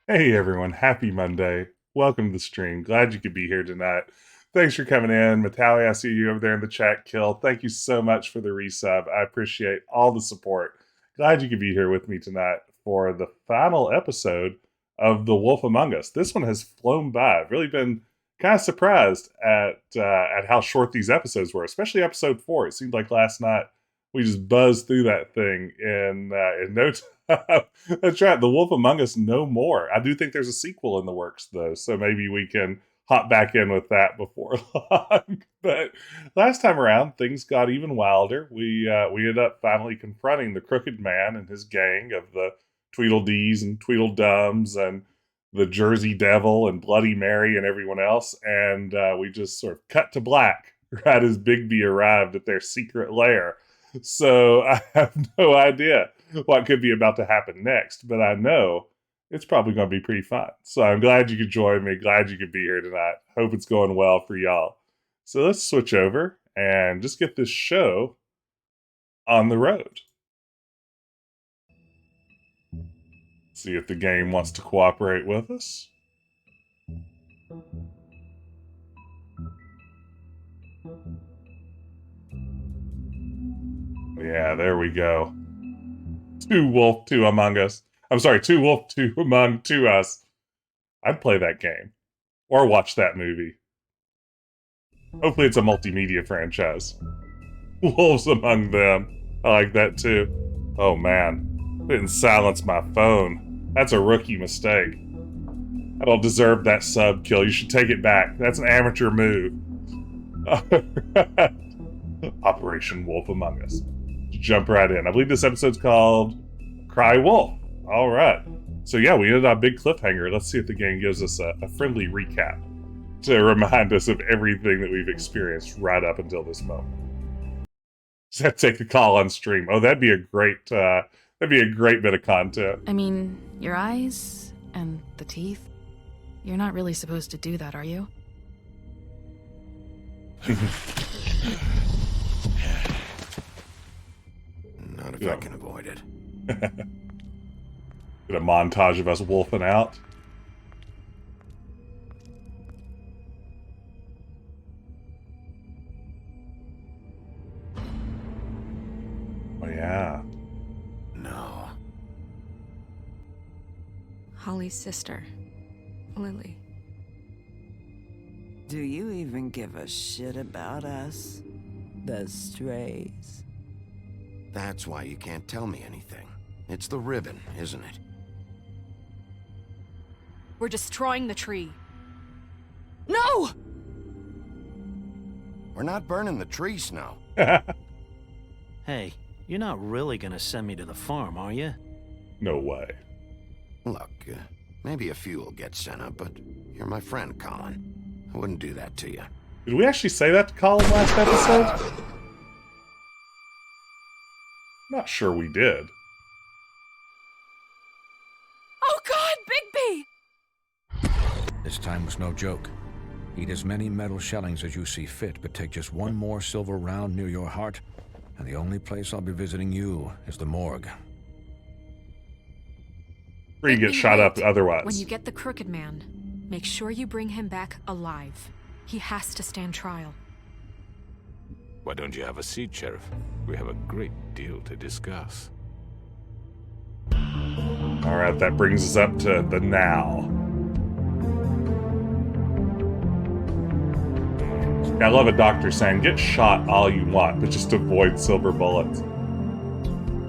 Hey everyone, happy Monday. Welcome to the stream. Glad you could be here tonight. Thanks for coming in. Matalia, I see you over there in the chat, Kill. Thank you so much for the resub. I appreciate all the support. Glad you could be here with me tonight for the final episode of The Wolf Among Us. This one has flown by. I've really been kind of surprised at how short these episodes were, especially episode 4. It seemed like last night we just buzzed through that thing in no time. That's right. The Wolf Among Us no more. I do think there's a sequel in the works, though, so maybe we can hop back in with that before long. But last time around, things got even wilder. We ended up finally confronting the Crooked Man and his gang of the Tweedledees and Tweedledums and the Jersey Devil and Bloody Mary and everyone else, and we just sort of cut to black right as Bigby arrived at their secret lair. So I have no idea what could be about to happen next, but I know it's probably going to be pretty fun. So I'm glad you could join me. Glad you could be here tonight. Hope it's going well for y'all. So let's switch over and just get this show on the road. See if the game wants to cooperate with us. Yeah, there we go. Two wolf, two among us. I'm sorry, two wolf, two among, two us. I'd play that game. Or watch that movie. Hopefully it's a multimedia franchise. Wolves among them. I like that too. Oh man. I didn't silence my phone. That's a rookie mistake. I don't deserve that sub kill. You should take it back. That's an amateur move. Operation Wolf Among Us. Jump right in. I believe this episode's called Cry Wolf. All right. So yeah, we ended on a big cliffhanger. Let's see if the game gives us a friendly recap to remind us of everything that we've experienced right up until this moment. So take the call on stream. Oh, that'd be a great bit of content. I mean, your eyes and the teeth. You're not really supposed to do that, are you? Not if I can avoid it. Get a montage of us wolfing out. Oh yeah. No. Holly's sister, Lily. Do you even give a shit about us? The strays. That's why you can't tell me anything. It's the ribbon, isn't it? We're destroying the tree. No! We're not burning the tree, Snow. Hey, you're not really gonna send me to the farm, are you? No way. Look, maybe a few will get sent up, but you're my friend, Colin. I wouldn't do that to you. Did we actually say that to Colin last episode? Not sure we did. Oh God, Bigby! This time was no joke. Eat as many metal shellings as you see fit, but take just one more silver round near your heart, and the only place I'll be visiting you is the morgue. Or you get shot up otherwise. When you get the Crooked Man, make sure you bring him back alive. He has to stand trial. Why don't you have a seat, Sheriff? We have a great deal to discuss. Alright, that brings us up to the now. I love a doctor saying, get shot all you want, but just avoid silver bullets.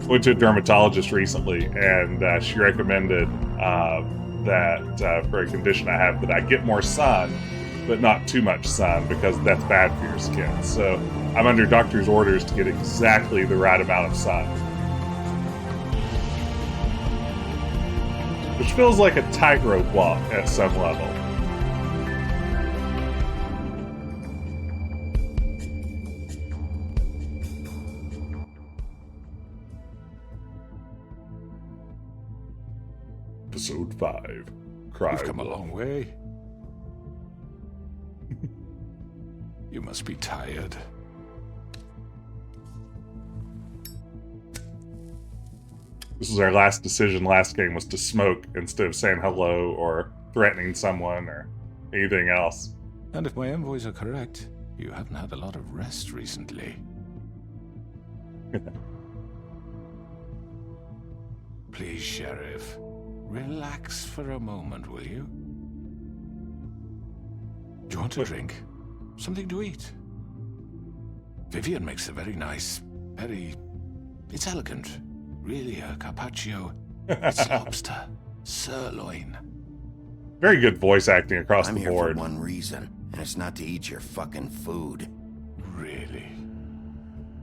went to a dermatologist recently, and she recommended that for a condition I have, that I get more sun, but not too much sun, because that's bad for your skin. So I'm under doctor's orders to get exactly the right amount of sun. Which feels like a tightrope walk at some level. Episode 5. Cry You've come a Wolf. long way. You must be tired. This was our last decision last game, was to smoke instead of saying hello or threatening someone or anything else. And if my envoys are correct, you haven't had a lot of rest recently. Please, Sheriff, relax for a moment, will you? Do you want a drink? Something to eat? Vivian makes a very nice, it's elegant. Really, a carpaccio. It's lobster. Sirloin. Very good voice acting across I'm the here board. for one reason, and it's not to eat your fucking food. Really?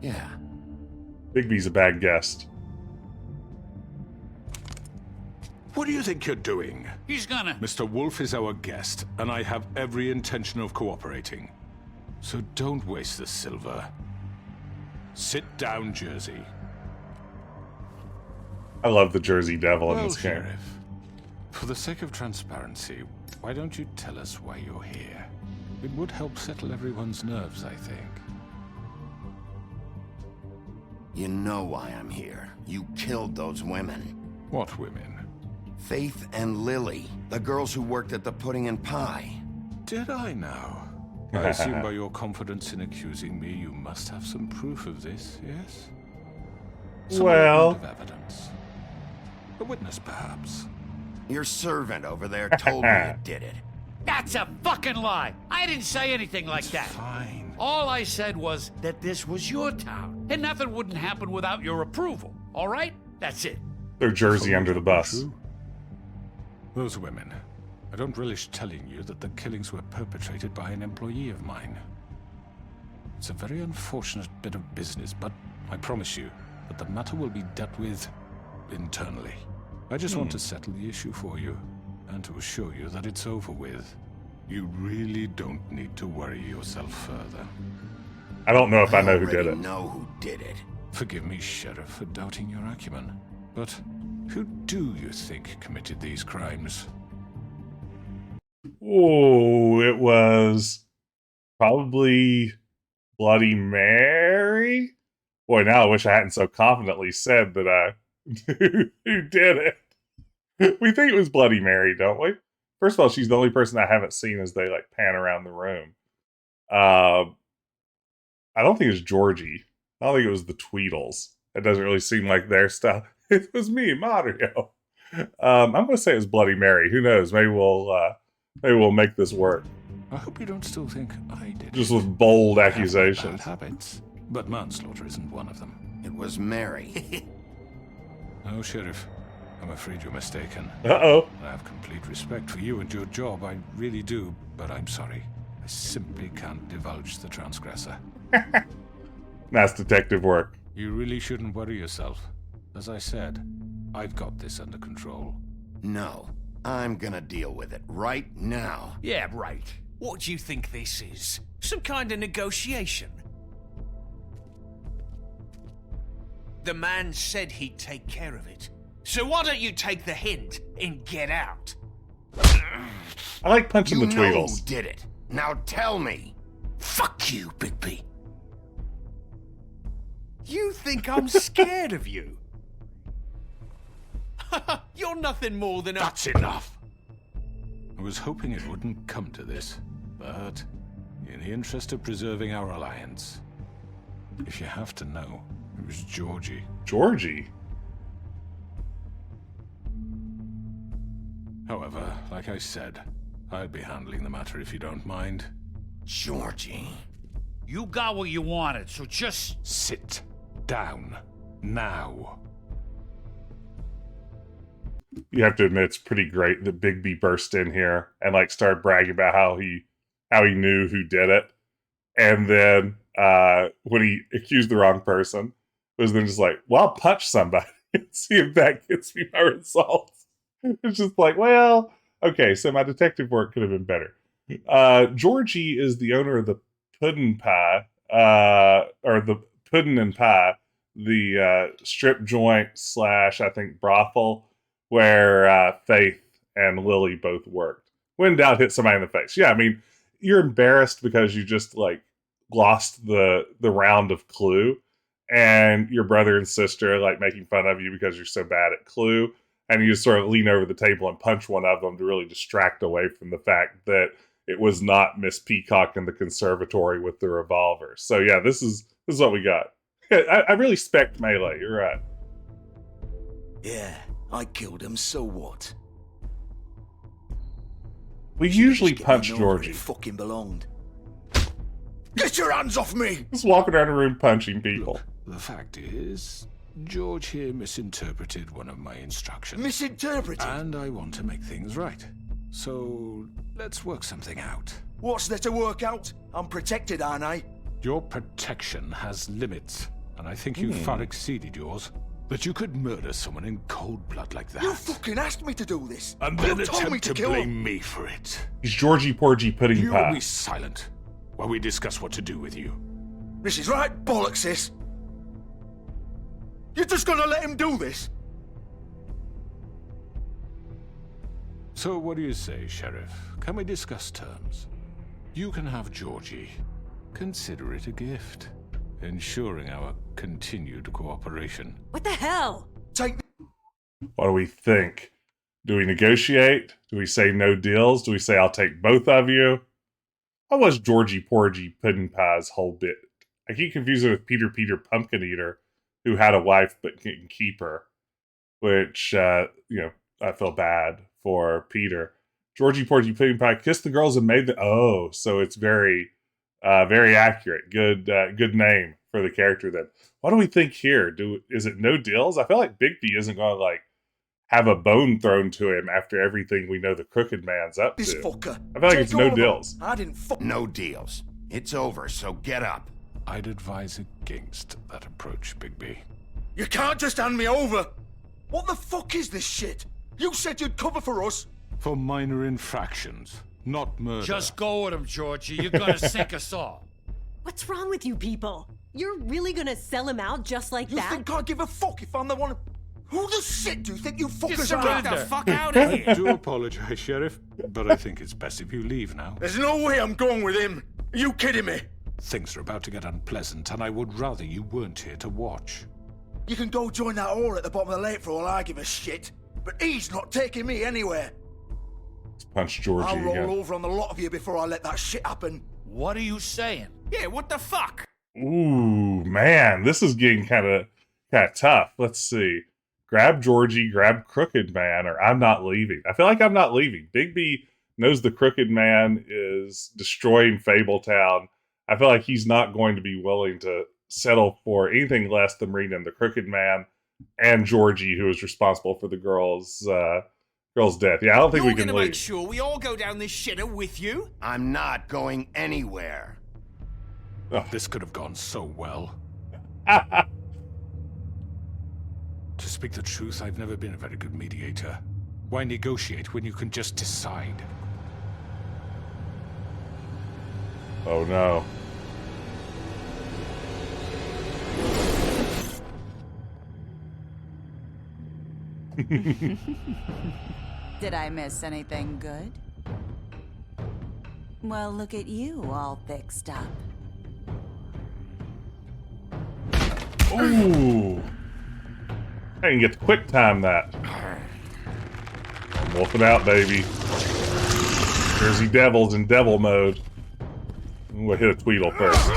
Yeah. Bigby's a bad guest. What do you think you're doing? He's gonna... Mr. Wolf is our guest, and I have every intention of cooperating. So don't waste the silver. Sit down, Jersey. I love the Jersey Devil in Well, this game. Sheriff, for the sake of transparency, why don't you tell us why you're here? It would help settle everyone's nerves, I think. You know why I'm here. You killed those women. What women? Faith and Lily, the girls who worked at the Pudding and Pie. Did I now? I assume by your confidence in accusing me, you must have some proof of this, yes? Some Well- kind of evidence. A witness, perhaps. Your servant over there told me you did it. That's a fucking lie. I didn't say anything like that. Fine. All I said was that this was your town, and nothing wouldn't happen without your approval. All right? That's it. They're Jersey under the bus. True. Those women. I don't relish telling you that the killings were perpetrated by an employee of mine. It's a very unfortunate bit of business, but I promise you that the matter will be dealt with internally. I just want to settle the issue for you, and to assure you that it's over with. You really don't need to worry yourself further. I don't know if I know who did already it. know who did it. Forgive me, Sheriff, for doubting your acumen, but who do you think committed these crimes? Oh, it was probably Bloody Mary? Boy, now I wish I hadn't so confidently said that I who did it. We think it was Bloody Mary, don't we? First of all, she's the only person I haven't seen as they like pan around the room. I don't think it was Georgie. I don't think it was the Tweedles. It doesn't really seem like their style. It was me, Mario. I'm going to say it was Bloody Mary. Who knows? Maybe we'll make this work. I hope you don't still think I did Just it. with bold I have accusations. bad habits, but manslaughter isn't one of them. It was Mary. No, Sheriff. I'm afraid you're mistaken. Uh-oh. I have complete respect for you and your job, I really do, but I'm sorry. I simply can't divulge the transgressor. Nice detective work. You really shouldn't worry yourself. As I said, I've got this under control. No, I'm gonna deal with it right now. Yeah, right. What do you think this is? Some kind of negotiation? The man said he'd take care of it. So why don't you take the hint and get out? I like punching You the know who Tweedles. did it. Now tell me. Fuck you, Bigby. You think I'm scared of you? You're nothing more than a... That's enough! I was hoping it wouldn't come to this, but in the interest of preserving our alliance, if you have to know, it was Georgie. Georgie? However, like I said, I'd be handling the matter if you don't mind. Georgie. You got what you wanted, so just... Sit down. Now. You have to admit it's pretty great that Bigby burst in here and like started bragging about how he knew who did it, and then when he accused the wrong person, was then just like, "Well, I'll punch somebody and see if that gets me my results." It's just like, well, okay, so my detective work could have been better. Georgie is the owner of the Puddin' Pie, or the Puddin' and Pie, the strip joint / I think brothel where Faith and Lily both worked. When in doubt, hit somebody in the face. Yeah, I mean, you're embarrassed because you just like lost the round of Clue, and your brother and sister like making fun of you because you're so bad at Clue, and you just sort of lean over the table and punch one of them to really distract away from the fact that it was not Miss Peacock in the conservatory with the revolver. So yeah, this is what we got. I really spec melee. You're right. Yeah, I killed him. So what? We usually Just punch get me over Georgie. it fucking belonged. Get your hands off me! Just walking around the room punching people. Look, the fact is, George here misinterpreted one of my instructions. Misinterpreted? And I want to make things right. So, let's work something out. What's there to work out? I'm protected, aren't I? Your protection has limits, and I think you far exceeded yours. That you could murder someone in cold blood like that. You fucking asked me to do this. And You then told me attempt to to kill blame him. me for it. He's Georgie Porgy Pudding You Pie. will be silent while we discuss what to do with you. This is right bollocks, sis. You're just gonna let him do this? So what do you say, Sheriff? Can we discuss terms? You can have Georgie. Consider it a gift, ensuring our continued cooperation. What the hell? Take What do we think? Do we negotiate? Do we say no deals? Do we say I'll take both of you? What was Georgie Porgy Puddin' Pie's whole bit? I keep confusing it with Peter Pumpkin Eater, who had a wife but couldn't keep her. Which, I feel bad for Peter. Georgie Porgy Puddin' Pie kissed the girls and made the... Oh, so it's very, very accurate. Good name for the character then. What do we think here? Is it no deals? I feel like Bigby isn't going to, have a bone thrown to him after everything we know the Crooked Man's up this to. fucker. I feel like Take it's all no of 'em. deals. I didn't fuck. No deals. It's over, so get up. I'd advise against that approach, Bigby. You can't just hand me over. What the fuck is this shit? You said you'd cover for us. For minor infractions, not murder. Just go with him, Georgie. You're gonna sink us all. What's wrong with you people? You're really gonna sell him out just like You that? think I give a fuck if I'm the one? Who the shit do you think you fuckers surrender. are? Get the fuck out of here! I do apologize, Sheriff, but I think it's best if you leave now. There's no way I'm going with him. Are you kidding me? Things are about to get unpleasant, and I would rather you weren't here to watch. You can go join that whore at the bottom of the lake for all I give a shit. But he's not taking me anywhere. Let's punch Georgie I'll roll again. over on the lot of you before I let that shit happen. What are you saying? Yeah, what the fuck? Ooh, man, this is getting kind of tough. Let's see. Grab Georgie, grab Crooked Man, or I'm not leaving. I feel like I'm not leaving. Bigby knows the Crooked Man is destroying Fabletown. I feel like he's not going to be willing to settle for anything less than bringing in the Crooked Man and Georgie, who is responsible for the girl's death. Yeah, I don't think You're we can gonna leave. make sure we all go down this shitter with you? I'm not going anywhere. This could have gone so well. To speak the truth, I've never been a very good mediator. Why negotiate when you can just decide? Oh no. Did I miss anything good? Well, look at you, all fixed up. Ooh. I can get to quick time that. I'm wolfing out, baby. Jersey Devils in devil mode. We'll hit a Tweedle first.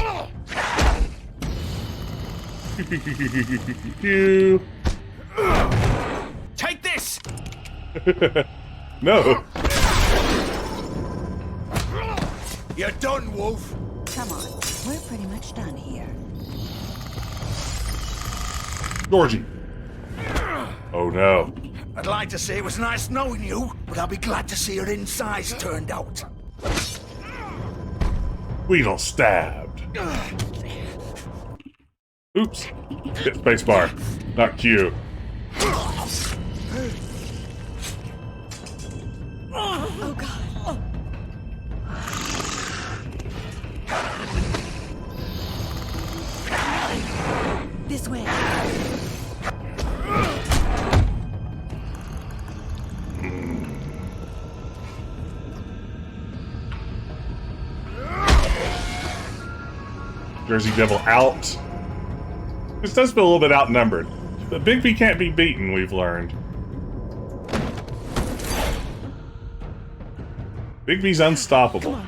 Take this! No. You're done, Wolf. Come on, we're pretty much done here. Georgie. Oh no. I'd like to say it was nice knowing you, but I'll be glad to see your insides turned out. Weedle stabbed. Oops. Hit spacebar. Not Q. Oh god. This way. Jersey Devil out. This does feel a little bit outnumbered. But Bigby can't be beaten, we've learned. Bigby's unstoppable.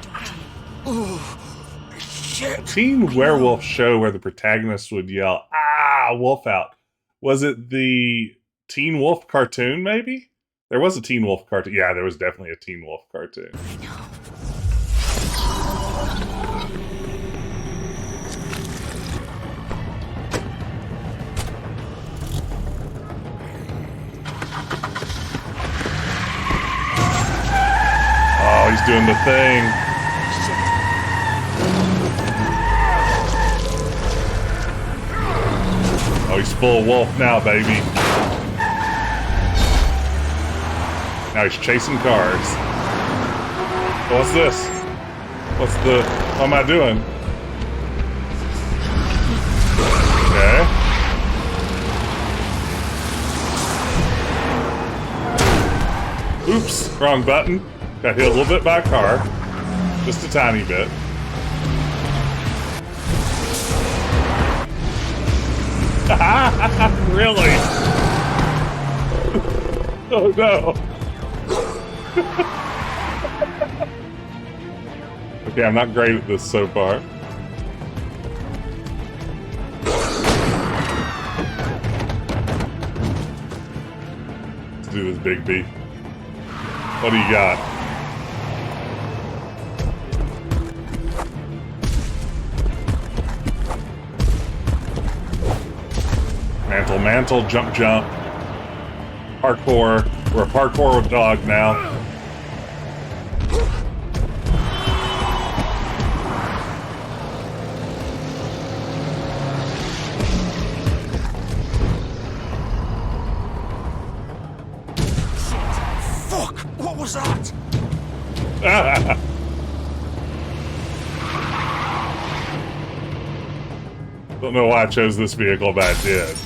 Teen Werewolf show where the protagonist would yell, "Ah, wolf out." Was it the Teen Wolf cartoon, maybe? There was a Teen Wolf cartoon. Yeah, there was definitely a Teen Wolf cartoon. I know. Oh, he's doing the thing. Oh, he's full wolf now, baby. Now he's chasing cars. What's this? What am I doing? Okay. Oops, wrong button. Got hit a little bit by a car. Just a tiny bit. Really? Oh no. Okay, I'm not great at this so far. Let's do this, Bigby. What do you got? Mantle, jump. Parkour. We're a parkour dog now. Fuck! What was that? Don't know why I chose this vehicle, but I did.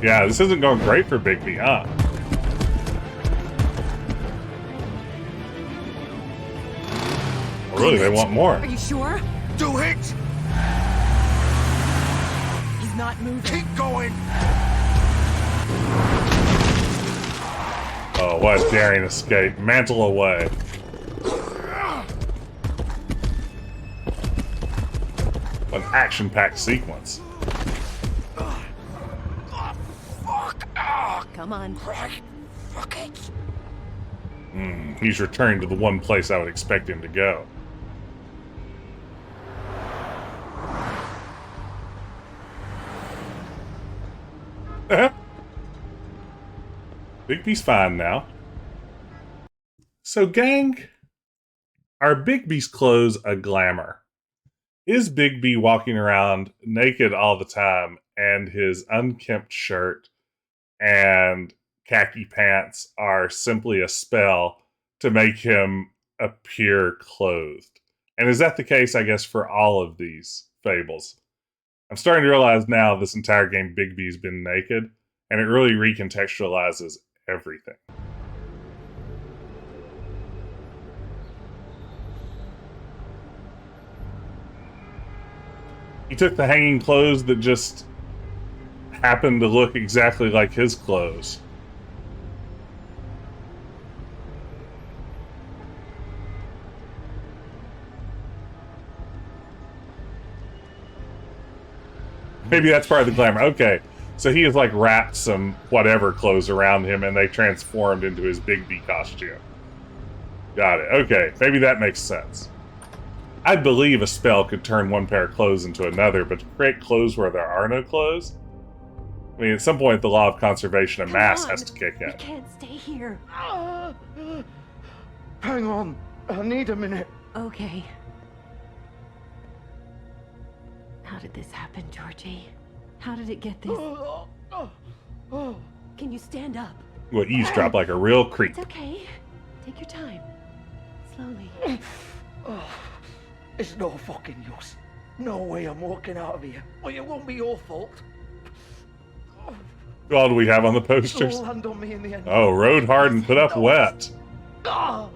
Yeah, this isn't going great for Bigby, huh? Oh, really, they want more. Are you sure? Do it! He's not moving. Keep going! Oh, what a daring escape. Mantle away. What an action-packed sequence. Come on. Fuck it. He's returning to the one place I would expect him to go. Bigby's fine now. So, gang, are Bigby's clothes a glamour? Is Bigby walking around naked all the time and his unkempt shirt and khaki pants are simply a spell to make him appear clothed? And is that the case, I guess, for all of these fables? I'm starting to realize now this entire game Bigby's been naked, and it really recontextualizes everything. He took the hanging clothes that just happened to look exactly like his clothes. Maybe that's part of the glamour. Okay. So he has like wrapped some whatever clothes around him and they transformed into his Bigby costume. Got it. Okay. Maybe that makes sense. I believe a spell could turn one pair of clothes into another, but to create clothes where there are no clothes? I mean, at some point the law of conservation of mass has to kick in. We can't stay here. Hang on. I need a minute. Okay. How did this happen, Georgie? How did it get this? Can you stand up? Well, eavesdrop like a real creep. It's okay. Take your time. Slowly. It's no fucking use. No way I'm walking out of here. Well, it won't be your fault. Who all do we have on the posters? It'll land on me in the end. Oh, rode hard and put up wet. Ah!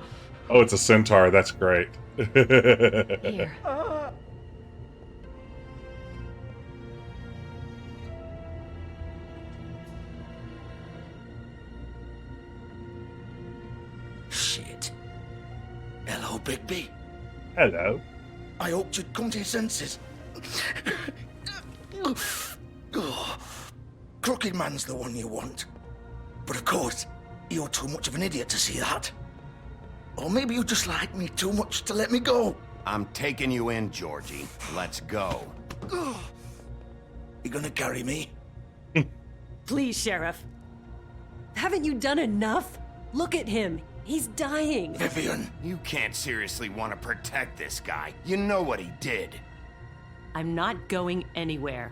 Oh, it's a centaur. That's great. Here. Shit. Hello, Bigby. Hello. I hoped you'd come to your senses. Crooked Man's the one you want. But of course, you're too much of an idiot to see that. Or maybe you just like me too much to let me go. I'm taking you in, Georgie. Let's go. You gonna carry me? Please, Sheriff. Haven't you done enough? Look at him. He's dying. Vivian. You can't seriously want to protect this guy. You know what he did. I'm not going anywhere.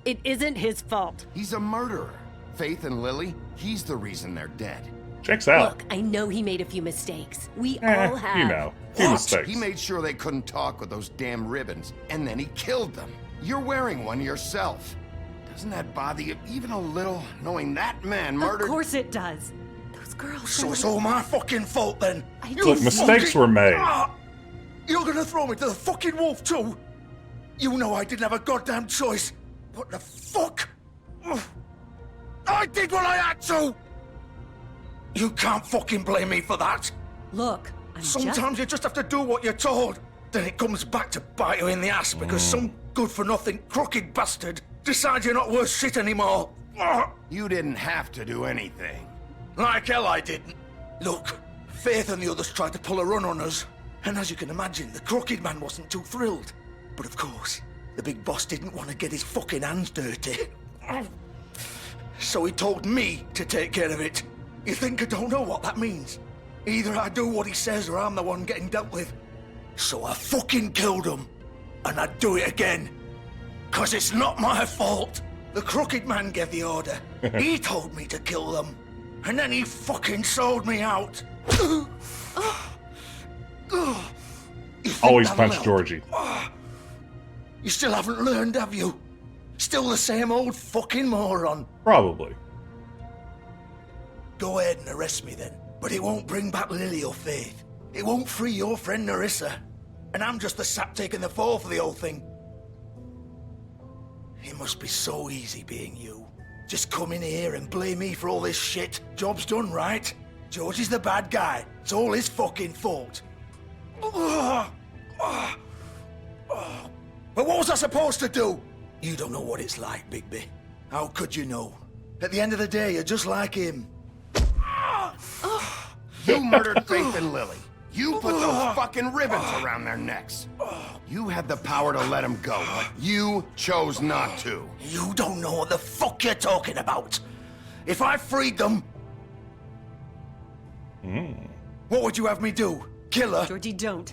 It isn't his fault. He's a murderer. Faith and Lily, he's the reason they're dead. Checks out. Look, I know he made a few mistakes. We all have. You know, few mistakes. He made sure they couldn't talk with those damn ribbons, and then he killed them. You're wearing one yourself. Doesn't that bother you even a little, knowing that man murdered... Of course it does. Those girls... So it's all my fucking fault then? Look, mistakes were made. You're gonna throw me to the fucking wolf too? You know I didn't have a goddamn choice. What the fuck? I did what I had to! You can't fucking blame me for that. Look, Sometimes you just have to do what you're told. Then it comes back to bite you in the ass because some good-for-nothing crooked bastard decides you're not worth shit anymore. You didn't have to do anything. Like hell I didn't. Look, Faith and the others tried to pull a run on us. And as you can imagine, the Crooked Man wasn't too thrilled. But of course, the big boss didn't want to get his fucking hands dirty. So he told me to take care of it. You think I don't know what that means? Either I do what he says or I'm the one getting dealt with. So I fucking killed him. And I'd do it again. 'Cause it's not my fault. The Crooked Man gave the order. He told me to kill them. And then he fucking sold me out. Always punch Georgie. You still haven't learned, have you? Still the same old fucking moron. Probably. Go ahead and arrest me then. But it won't bring back Lily or Faith. It won't free your friend Nerissa. And I'm just the sap taking the fall for the whole thing. It must be so easy being you. Just come in here and blame me for all this shit. Job's done, right? George is the bad guy. It's all his fucking fault. But what was I supposed to do? You don't know what it's like, Bigby. How could you know? At the end of the day, you're just like him. You murdered Faith and Lily. You put those fucking ribbons around their necks. You had the power to let them go, but you chose not to. You don't know what the fuck you're talking about. If I freed them... What would you have me do? Kill her? Georgie, don't.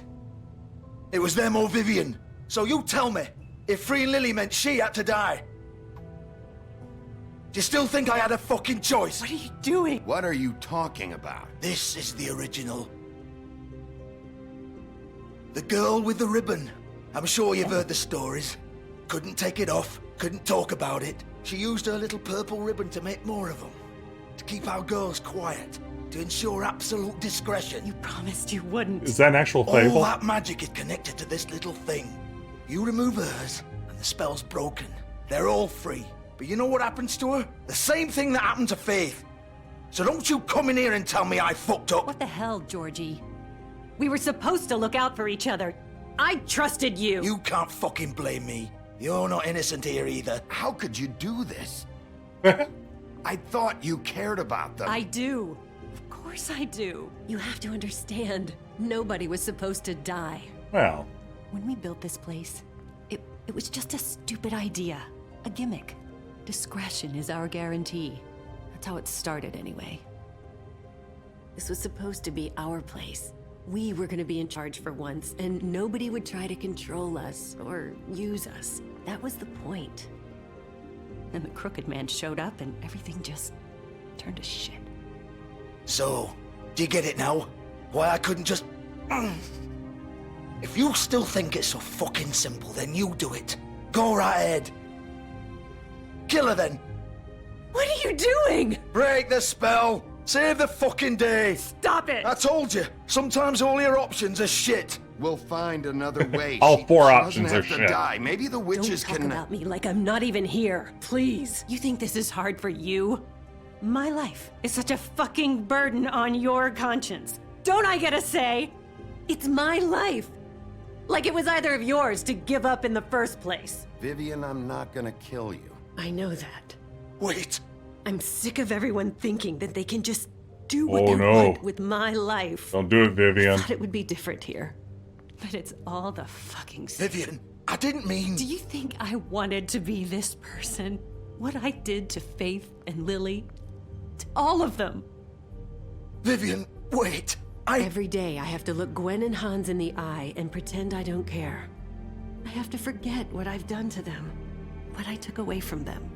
It was them or Vivian. So you tell me, if freeing Lily meant she had to die, do you still think I had a fucking choice? What are you doing? What are you talking about? This is the original. The girl with the ribbon. I'm sure you've heard the stories. Couldn't take it off, couldn't talk about it. She used her little purple ribbon to make more of them. To keep our girls quiet. To ensure absolute discretion. You promised you wouldn't. Is that an actual fable? All that magic is connected to this little thing. You remove hers, and the spell's broken. They're all free. But you know what happens to her? The same thing that happened to Faith. So don't you come in here and tell me I fucked up. What the hell, Georgie? We were supposed to look out for each other. I trusted you. You can't fucking blame me. You're not innocent here either. How could you do this? I thought you cared about them. I do. Of course I do. You have to understand. Nobody was supposed to die. Well. When we built this place, it was just a stupid idea. A gimmick. Discretion is our guarantee. That's how it started anyway. This was supposed to be our place. We were gonna be in charge for once, and nobody would try to control us or use us. That was the point. Then the crooked man showed up and everything just turned to shit. So, do you get it now? Why I couldn't just... If you still think it's so fucking simple, then you do it. Go right ahead. Kill her then. What are you doing? Break the spell. Save the fucking day. Stop it. I told you. Sometimes all your options are shit. We'll find another way. All four She options doesn't are have to shit. Die. Maybe the witches Don't talk can... about me like I'm not even here. Please. You think this is hard for you? My life is such a fucking burden on your conscience. Don't I get a say? It's my life. Like it was either of yours to give up in the first place. Vivian, I'm not gonna kill you. I know that. Wait. I'm sick of everyone thinking that they can just do what Oh, they no. want with my life. Don't do it, Vivian. I thought it would be different here. But it's all the fucking same. Vivian, I didn't mean... Do you think I wanted to be this person? What I did to Faith and Lily? To all of them. Vivian, wait. Every day I have to look Gwen and Hans in the eye and pretend I don't care. I have to forget what I've done to them. What I took away from them.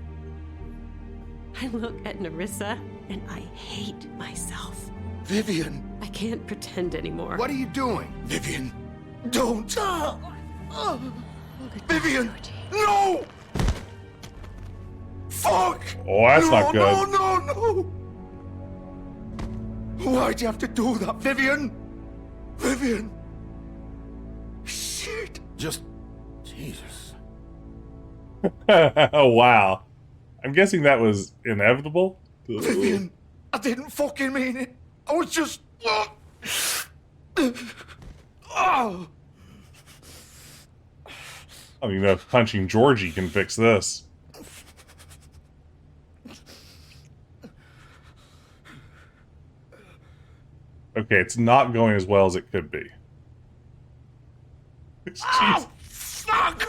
I look at Nerissa and I hate myself. Vivian. I can't pretend anymore. What are you doing? Vivian, don't. Vivian, no! Fuck! Oh, that's not good. No, no, no! Why'd you have to do that, Vivian? Vivian! Shit! Just... Jesus. Oh, wow. I'm guessing that was inevitable. Vivian, I didn't fucking mean it. I was just... Oh. I don't even know if punching Georgie can fix this. Okay, it's not going as well as it could be. Oh, fuck!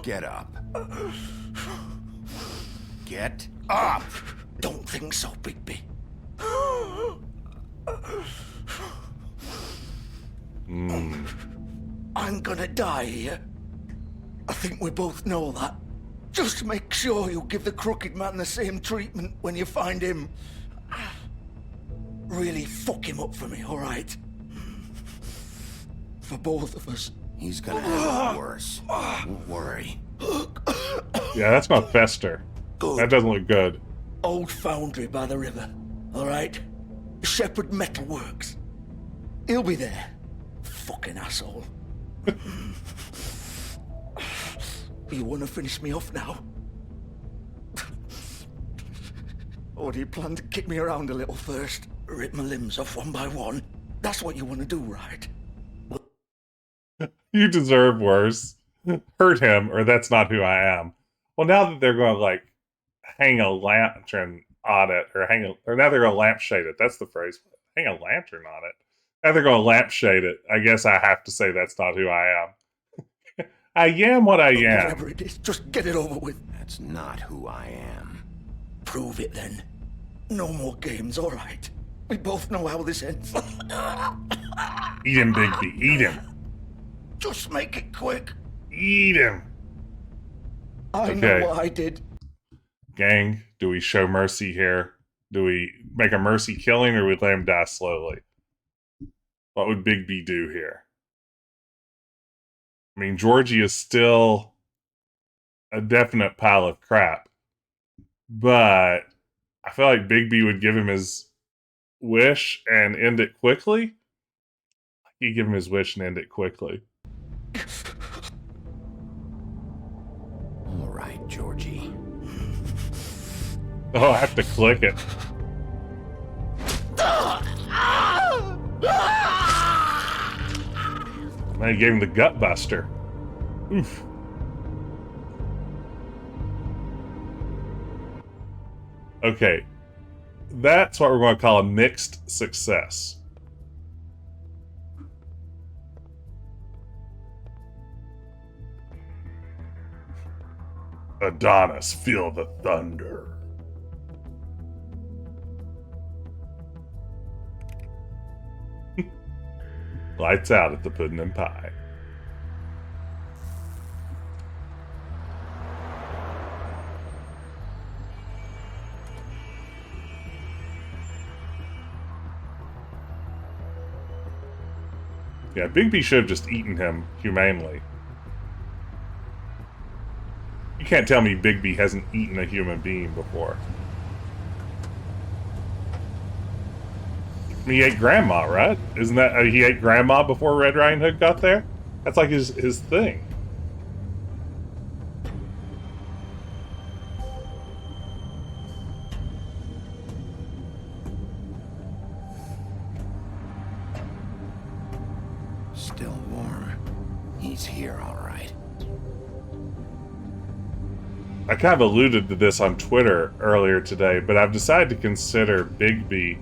Get up. Get up! Don't think so, Bigby. I'm gonna die here. I think we both know that. Just make sure you give the crooked man the same treatment when you find him. Really fuck him up for me, alright? For both of us. He's gonna have it worse. Don't worry. Yeah, that's not Fester. Good. That doesn't look good. Old foundry by the river, alright? Shepherd Metalworks. He'll be there. Fucking asshole. You wanna finish me off now? Or do you plan to kick me around a little first? Rip my limbs off one by one? That's what you wanna do, right? You deserve worse. Hurt him, or that's not who I am. Well, now that they're going to, like, hang a lantern on it, or now they're going to lampshade it. That's the phrase. Hang a lantern on it. Now they're going to lampshade it. I guess I have to say that's not who I am. I am what I am. Whatever it is, just get it over with. That's not who I am. Prove it then. No more games, alright? We both know how this ends. Eat him, Bigby. Eat him. Just make it quick. Eat him. I know what I did. Gang, do we show mercy here? Do we make a mercy killing, or we let him die slowly? What would Bigby do here? I mean, Georgie is still a definite pile of crap. But I feel like Bigby would give him his wish and end it quickly. He'd give him his wish and end it quickly. All right, Georgie. Oh, I have to click it. And then he gave him the gut buster. Oof. Okay. That's what we're going to call a mixed success. Adonis, feel the thunder. Lights out at the Puddin' and Pie. Yeah, Bigby should have just eaten him humanely. You can't tell me Bigby hasn't eaten a human being before. I mean, he ate Grandma, right? Isn't that he ate Grandma before Red Riding Hood got there? That's like his thing. Still warm. He's here, all right. I kind of alluded to this on Twitter earlier today, but I've decided to consider Bigby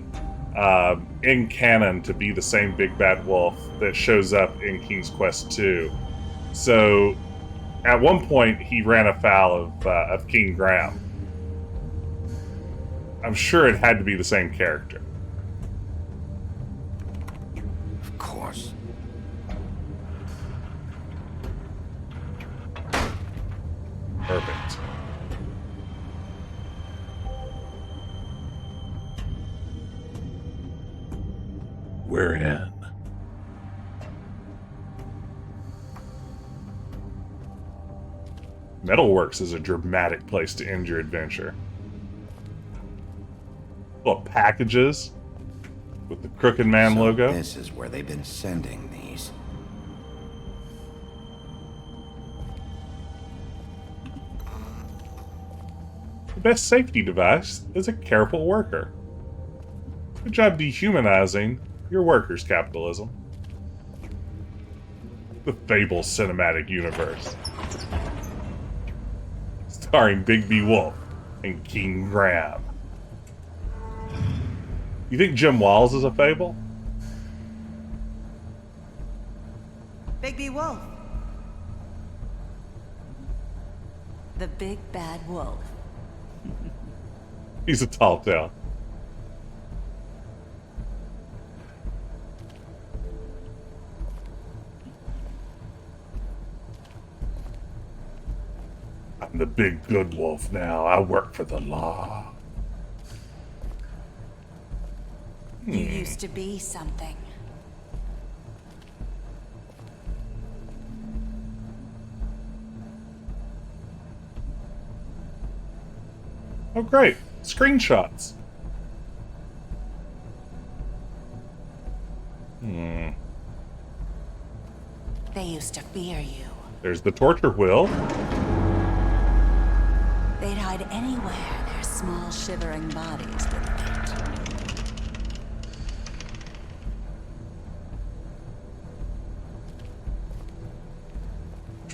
in canon to be the same big bad wolf that shows up in King's Quest II. So, at one point, he ran afoul of King Graham. I'm sure it had to be the same character. Of course. Perfect. We're in. Metalworks is a dramatic place to end your adventure. Little packages with the Crooked Man logo. This is where they've been sending these. The best safety device is a careful worker. Good job dehumanizing your workers, capitalism. The Fable Cinematic Universe. Starring Bigby Wolf and King Graham. You think Jim Walls is a Fable? Bigby Wolf. The big bad wolf. He's a tall tale. I'm the big good wolf now. I work for the law. You used to be something. Oh, great. Screenshots. They used to fear you. There's the torture wheel. They'd hide anywhere their small shivering bodies would fit.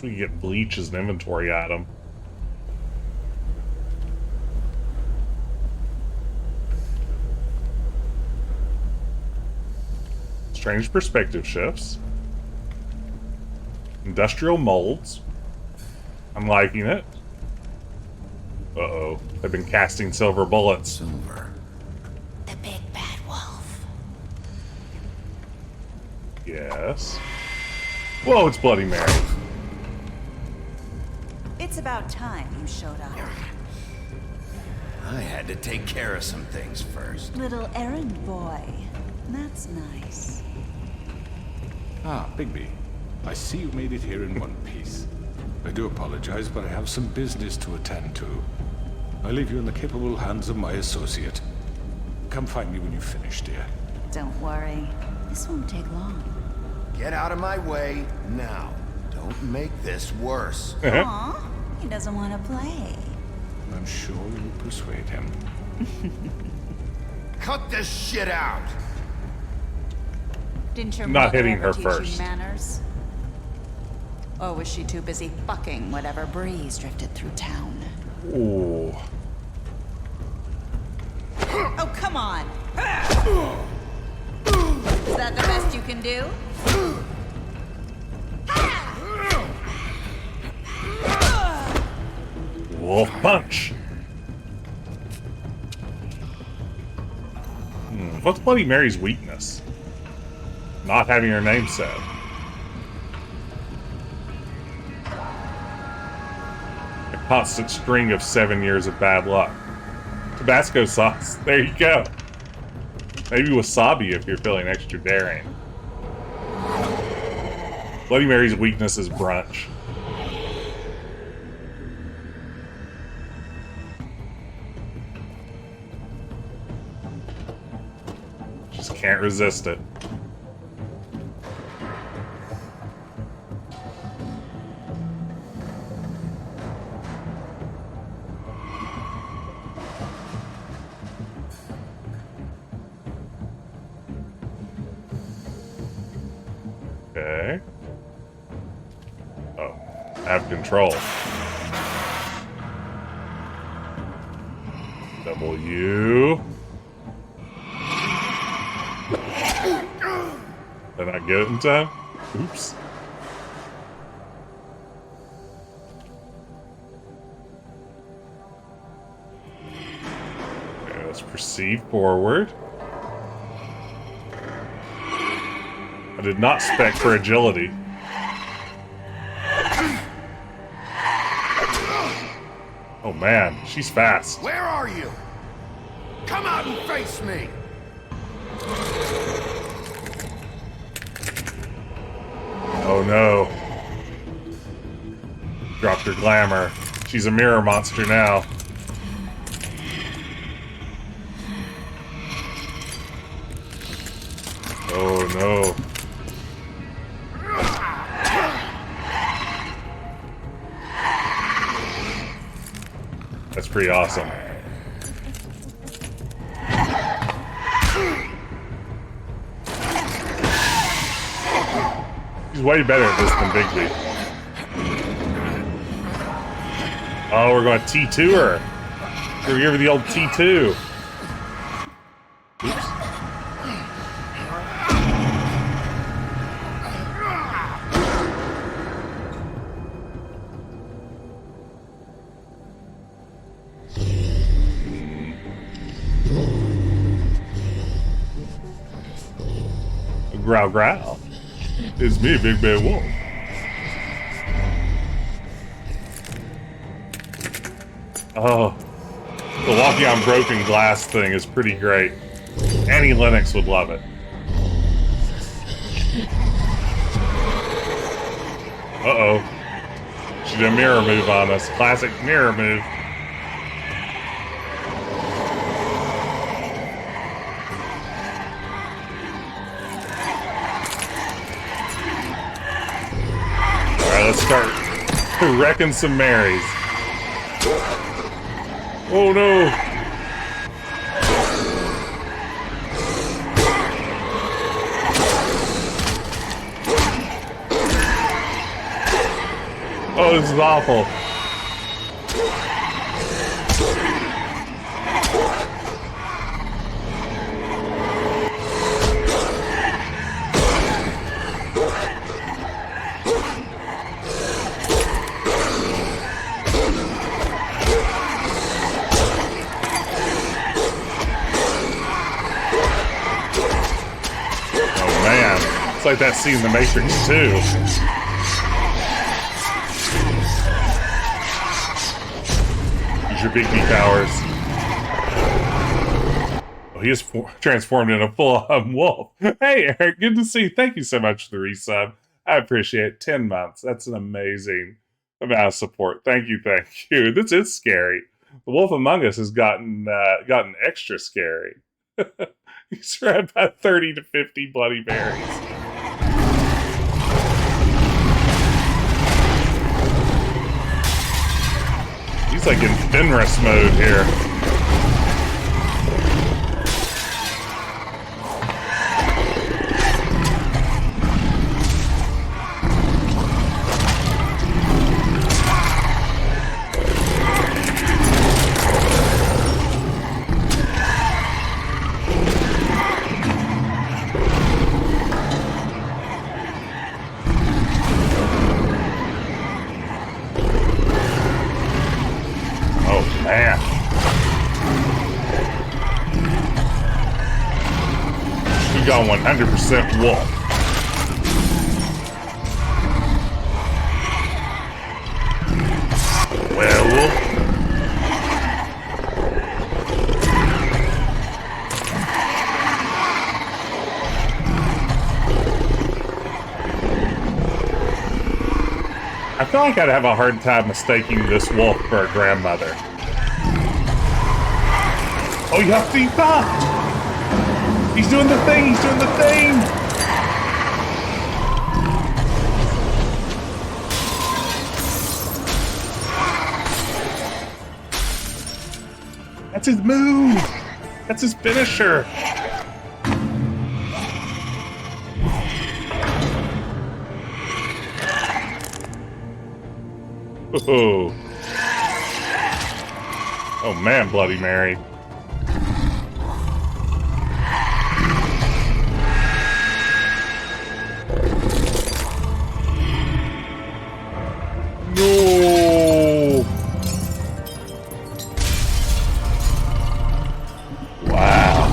We can get bleach as an inventory item. Strange perspective shifts. Industrial molds. I'm liking it. Uh-oh. They've been casting silver bullets. Silver. The big bad wolf. Yes. Whoa, it's Bloody Mary. It's about time you showed up. I had to take care of some things first. Little errand boy. That's nice. Ah, Bigby. I see you made it here in one piece. I do apologize, but I have some business to attend to. I leave you in the capable hands of my associate. Come find me when you've finished, dear. Don't worry. This won't take long. Get out of my way now. Don't make this worse. Aw, he doesn't want to play. I'm sure you'll persuade him. Cut this shit out! Didn't your Not mother hitting ever her teach first. you manners? Or was she too busy fucking whatever breeze drifted through town? Ooh. come on. Is that the best you can do? Wolf punch. What's Bloody Mary's weakness? Not having her name said. A constant string of 7 years of bad luck. Tabasco sauce. There you go. Maybe wasabi if you're feeling extra daring. Bloody Mary's weakness is brunch. Just can't resist it. Okay. Oh, have control. W. Did I get it in time? Oops. Okay, let's proceed forward. I did not spec for agility. Oh man, she's fast. Where are you? Come out and face me! Oh no. Dropped her glamour. She's a mirror monster now. Oh no. That's pretty awesome. He's way better at this than Bigby. Oh, we're going to T2 her. We're giving her the old T2. Oops. Growl, growl. It's me, Big Bad Wolf. Oh, the walking on broken glass thing is pretty great. Annie Lennox would love it. Uh-oh. She did a mirror move on us. Classic mirror move. Let's start wrecking some Marys. Oh no! Oh, this is awful. It's like that scene in The Matrix 2. Use your Bigby powers. Oh, he is transformed into a full-on wolf. Hey, Eric, good to see you. Thank you so much for the resub. I appreciate it. 10 months. That's an amazing amount of support. Thank you, thank you. This is scary. The Wolf Among Us has gotten extra scary. He's surrounded by 30 to 50 Bloody Marys. He's like in Fenris mode here. have gone 100% wolf. Werewolf. I feel like I'd have a hard time mistaking this wolf for a grandmother. Oh, you have to be popped! He's doing the thing! He's doing the thing! That's his move! That's his finisher! Oh. Oh man, Bloody Mary. No! Wow.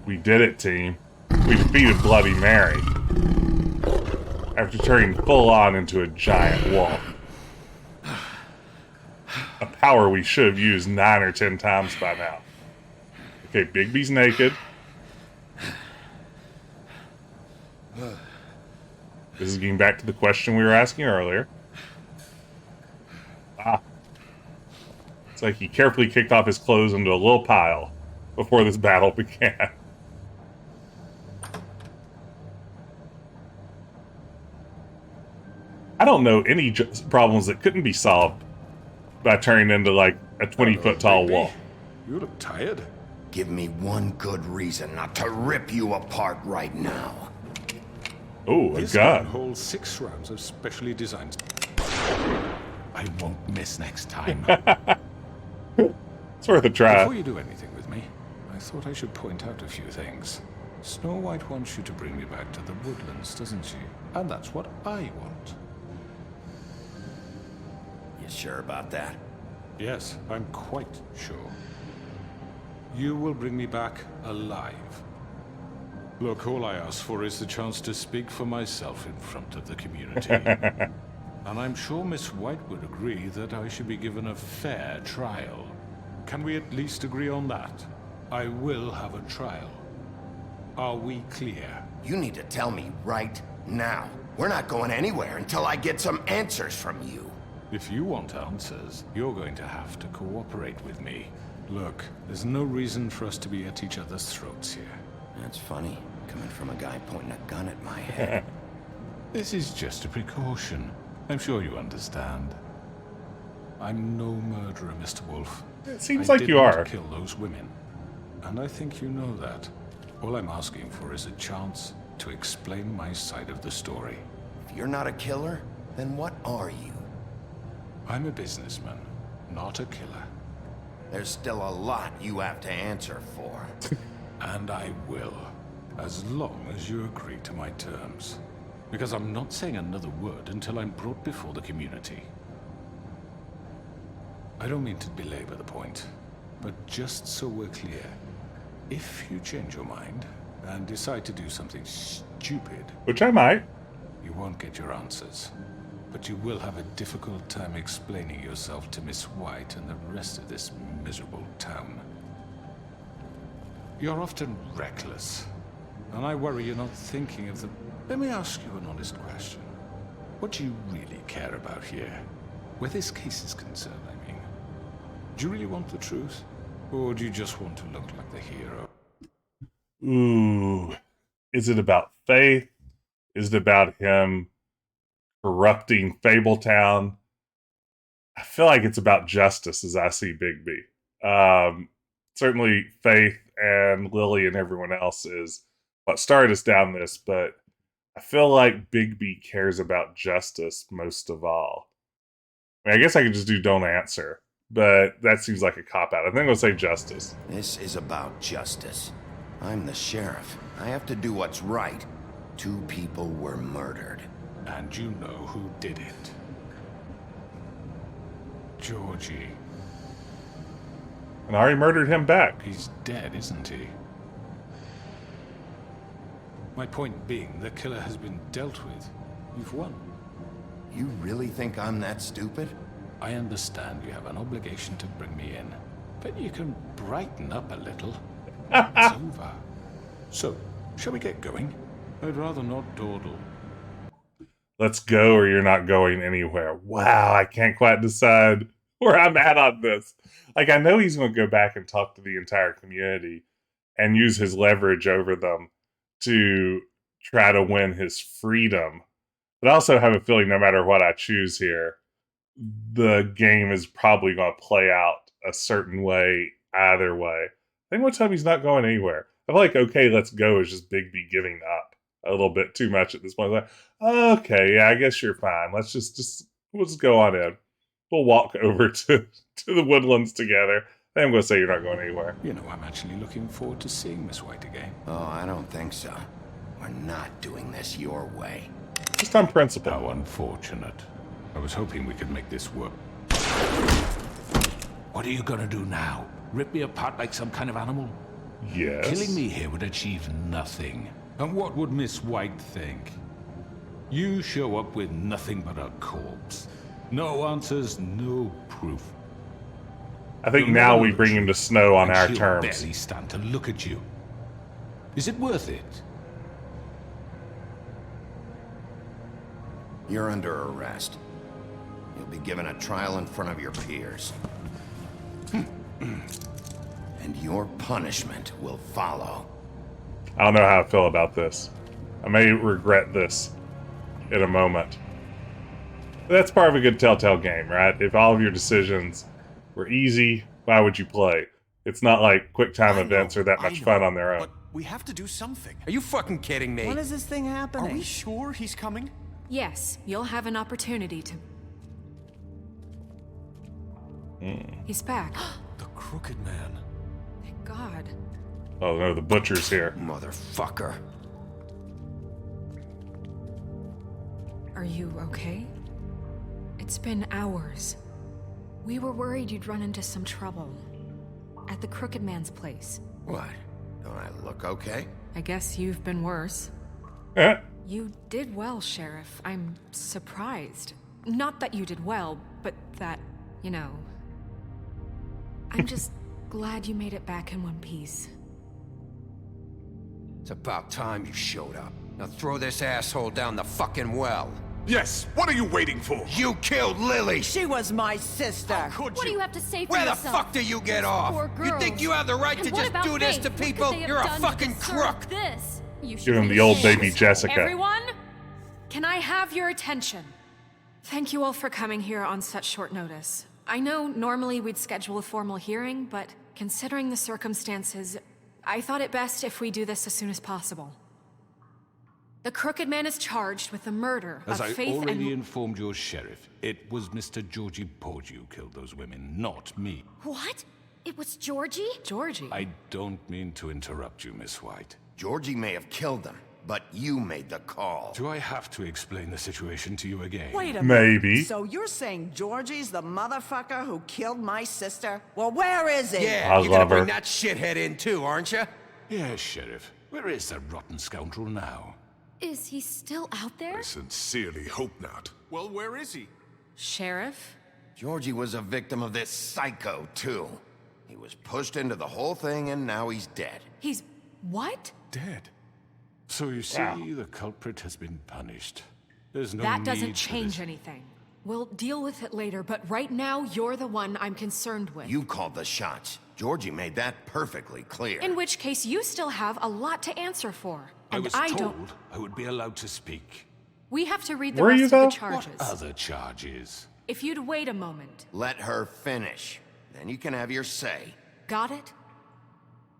We did it, team. We defeated Bloody Mary. After turning full-on into a giant wolf. A power we should have used 9 or 10 times by now. Okay, Bigby's naked. This is getting back to the question we were asking earlier. Ah. It's like he carefully kicked off his clothes into a little pile before this battle began. I don't know any problems that couldn't be solved by turning into like a 20-foot tall wall. You look tired. Give me one good reason not to rip you apart right now. Oh, a This gun. gun holds 6 rounds of specially designed. I won't miss next time. It's worth a try. Before you do anything with me, I thought I should point out a few things. Snow White wants you to bring me back to the woodlands, doesn't she? And that's what I want. You sure about that? Yes, I'm quite sure. You will bring me back alive. Look, all I ask for is the chance to speak for myself in front of the community. And I'm sure Miss White would agree that I should be given a fair trial. Can we at least agree on that? I will have a trial. Are we clear? You need to tell me right now. We're not going anywhere until I get some answers from you. If you want answers, you're going to have to cooperate with me. Look, there's no reason for us to be at each other's throats here. That's funny, coming from a guy pointing a gun at my head. This is just a precaution. I'm sure you understand. I'm no murderer, Mr. Wolf. It seems I like you are. didn't kill those women. And I think you know that. All I'm asking for is a chance to explain my side of the story. If you're not a killer, then what are you? I'm a businessman, not a killer. There's still a lot you have to answer for. And I will, as long as you agree to my terms. Because I'm not saying another word until I'm brought before the community. I don't mean to belabor the point, but just so we're clear, if you change your mind and decide to do something stupid... Which I might. You won't get your answers. But you will have a difficult time explaining yourself to Miss White and the rest of this miserable town. You're often reckless, and I worry you're not thinking of the... Let me ask you an honest question. What do you really care about here? Where this case is concerned, I mean. Do you really want the truth? Or do you just want to look like the hero? Ooh. Is it about Faith? Is it about him corrupting Fabletown? I feel like it's about justice as I see Bigby. Certainly Faith and Lily and everyone else is what started us down this, but I feel like Bigby cares about justice most of all. I mean, I guess I could just do don't answer, but that seems like a cop-out. I think I'll say justice. This is about justice. I'm the sheriff. I have to do what's right. 2 people were murdered. And you know who did it. Georgie. And I already murdered him back. He's dead, isn't he? My point being, the killer has been dealt with. You've won. You really think I'm that stupid? I understand you have an obligation to bring me in, but you can brighten up a little. It's over. So, shall we get going? I'd rather not dawdle. Let's go or you're not going anywhere. Wow, I can't quite decide where I'm at on this. Like, I know he's going to go back and talk to the entire community and use his leverage over them to try to win his freedom. But I also have a feeling no matter what I choose here, the game is probably going to play out a certain way either way. I think one time he's not going anywhere. I feel like, okay, let's go is just Bigby giving up a little bit too much at this point. Like, okay, yeah, I guess you're fine. Let's we'll just go on in. We'll walk over to the woodlands together. I'm going to say you're not going anywhere. You know, I'm actually looking forward to seeing Miss White again. Oh, I don't think so. We're not doing this your way. Just on principle. How unfortunate. I was hoping we could make this work. What are you gonna do now? Rip me apart like some kind of animal? Yes. Killing me here would achieve nothing. And what would Miss White think? You show up with nothing but a corpse. No answers, no proof. I think now we bring him to Snow on our terms. Barely stand to look at you. Is it worth it? You're under arrest. You'll be given a trial in front of your peers. And your punishment will follow. I don't know how I feel about this. I may regret this in a moment. But that's part of a good Telltale game, right? If all of your decisions were easy, why would you play? It's not like QuickTime events are that much fun on their own. But we have to do something. Are you fucking kidding me? When is this thing happening? Are we sure he's coming? Yes, you'll have an opportunity to... He's back. The Crooked Man. Thank God. Oh no, the butcher's here. Motherfucker. Are you okay? It's been hours. We were worried you'd run into some trouble. At the Crooked Man's place. What? Don't I look okay? I guess you've been worse. You did well, Sheriff. I'm surprised. Not that you did well, but that, you know... I'm just glad you made it back in one piece. It's about time you showed up. Now throw this asshole down the fucking well. Yes, what are you waiting for? You killed Lily! She was my sister! Could What do you have to say for Where yourself? the fuck do you get off? Poor You think girls. you have the right And to what just about do this Faith? to What could people? they have You're a done to fucking deserve crook! This? You should Give him be the old ashamed. baby Jessica. Everyone, can I have your attention? Thank you all for coming here on such short notice. I know normally we'd schedule a formal hearing, but considering the circumstances, I thought it best if we do this as soon as possible. The Crooked Man is charged with the murder As of I Faith already and... informed your sheriff, it was Mr. Georgie Porgy who killed those women, not me. What? It was Georgie? Georgie? I don't mean to interrupt you, Miss White. Georgie may have killed them, but you made the call. Do I have to explain the situation to you again? Wait a Maybe. minute. So you're saying Georgie's the motherfucker who killed my sister? Well, where is he? Yeah, I you're gonna love her. bring that shithead in too, aren't you? Yes, Sheriff. Where is that rotten scoundrel now? Is he still out there? I sincerely hope not. Well, where is he? Sheriff? Georgie was a victim of this psycho, too. He was pushed into the whole thing, and now he's dead. He's... what? Dead. So you see, the culprit has been punished. There's no That need doesn't for change this. anything. We'll deal with it later, but right now, you're the one I'm concerned with. You called the shots. Georgie made that perfectly clear. In which case, you still have a lot to answer for. I And was I told don't... I would be allowed to speak. We have to read the Were rest you, of though? the charges. What other charges? If you'd wait a moment. Let her finish. Then you can have your say. Got it?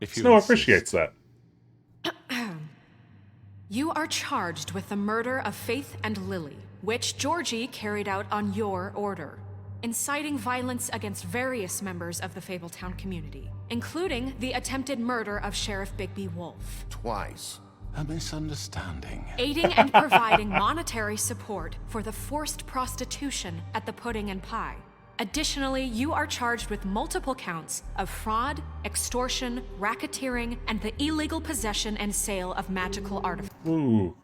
If you Snow insist. appreciates that. You are charged with the murder of Faith and Lily, which Georgie carried out on your order, inciting violence against various members of the Fabletown community, including the attempted murder of Sheriff Bigby Wolf. Twice. A misunderstanding. Aiding and providing monetary support for the forced prostitution at the Pudding and Pie, Additionally, you are charged with multiple counts of fraud, extortion, racketeering, and the illegal possession and sale of magical artifacts. Ooh.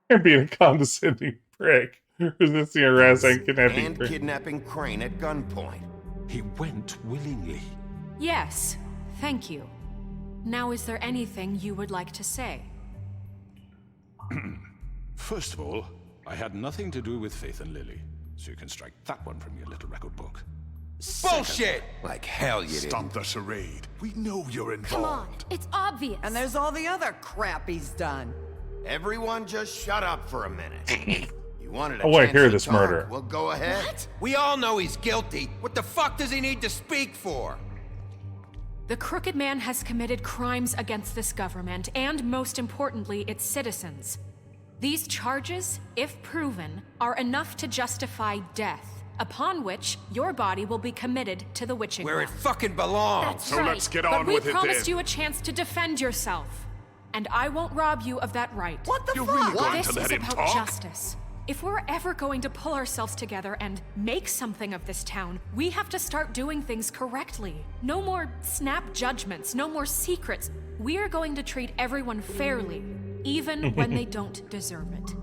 And being a condescending prick. Resisting arrest and kidnapping. And kidnapping Crane at gunpoint. He went willingly. Yes, thank you. Now, is there anything you would like to say? First of all, I had nothing to do with Faith and Lily, so you can strike that one from your little record book. Bullshit! Like hell you didn't. Stop the charade. We know you're involved. Come on, it's obvious. And there's all the other crap he's done. Everyone just shut up for a minute. You wanted a I want to chance hear to this talk. murder. Well, go ahead. What? We all know he's guilty. What the fuck does he need to speak for? The Crooked Man has committed crimes against this government and, most importantly, its citizens. These charges, if proven, are enough to justify death, upon which your body will be committed to the witching Where well. it fucking belongs. That's So right. let's get But on we with it promised then. you a chance to defend yourself, and I won't rob you of that right. What the You're fuck? really going This to let is him about talk? justice. If we're ever going to pull ourselves together and make something of this town, we have to start doing things correctly. No more snap judgments, no more secrets. We are going to treat everyone fairly, even when they don't deserve it.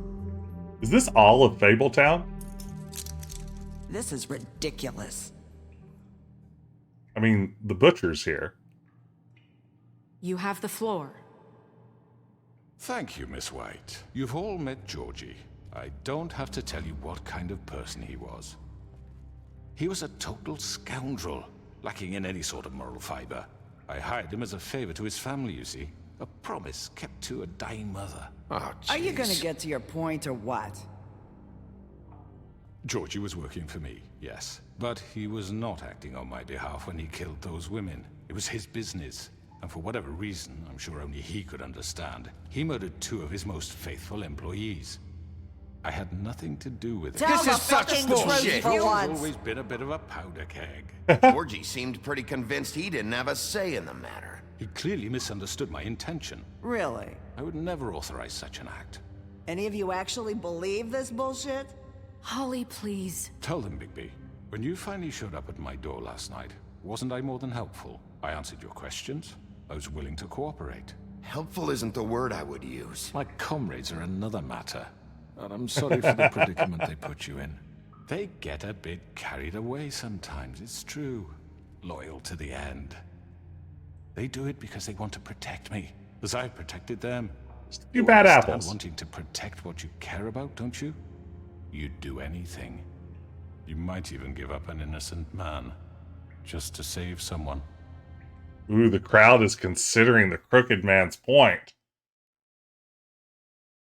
Is this all of Fabletown? This is ridiculous. I mean, the butcher's here. You have the floor. Thank you, Miss White. You've all met Georgie. I don't have to tell you what kind of person he was. He was a total scoundrel, lacking in any sort of moral fiber. I hired him as a favor to his family, you see. A promise kept to a dying mother. Oh, Are you gonna jeez. get to your point or what? Georgie was working for me, yes. But he was not acting on my behalf when he killed those women. It was his business. And for whatever reason, I'm sure only he could understand, he murdered 2 of his most faithful employees. I had nothing to do with it. Tell This the is such fucking bullshit. truth for He's once. always been a bit of a powder keg. Georgie seemed pretty convinced he didn't have a say in the matter. He clearly misunderstood my intention. Really? I would never authorize such an act. Any of you actually believe this bullshit? Holly, please. Tell them, Bigby. When you finally showed up at my door last night, wasn't I more than helpful? I answered your questions. I was willing to cooperate. Helpful isn't the word I would use. My comrades are another matter. And I'm sorry for the predicament they put you in. They get a bit carried away sometimes, it's true. Loyal to the end. They do it because they want to protect me, as I've protected them. You bad understand apples. Wanting to protect what you care about, don't you? You'd do anything. You might even give up an innocent man, just to save someone. Ooh, the crowd is considering the Crooked Man's point.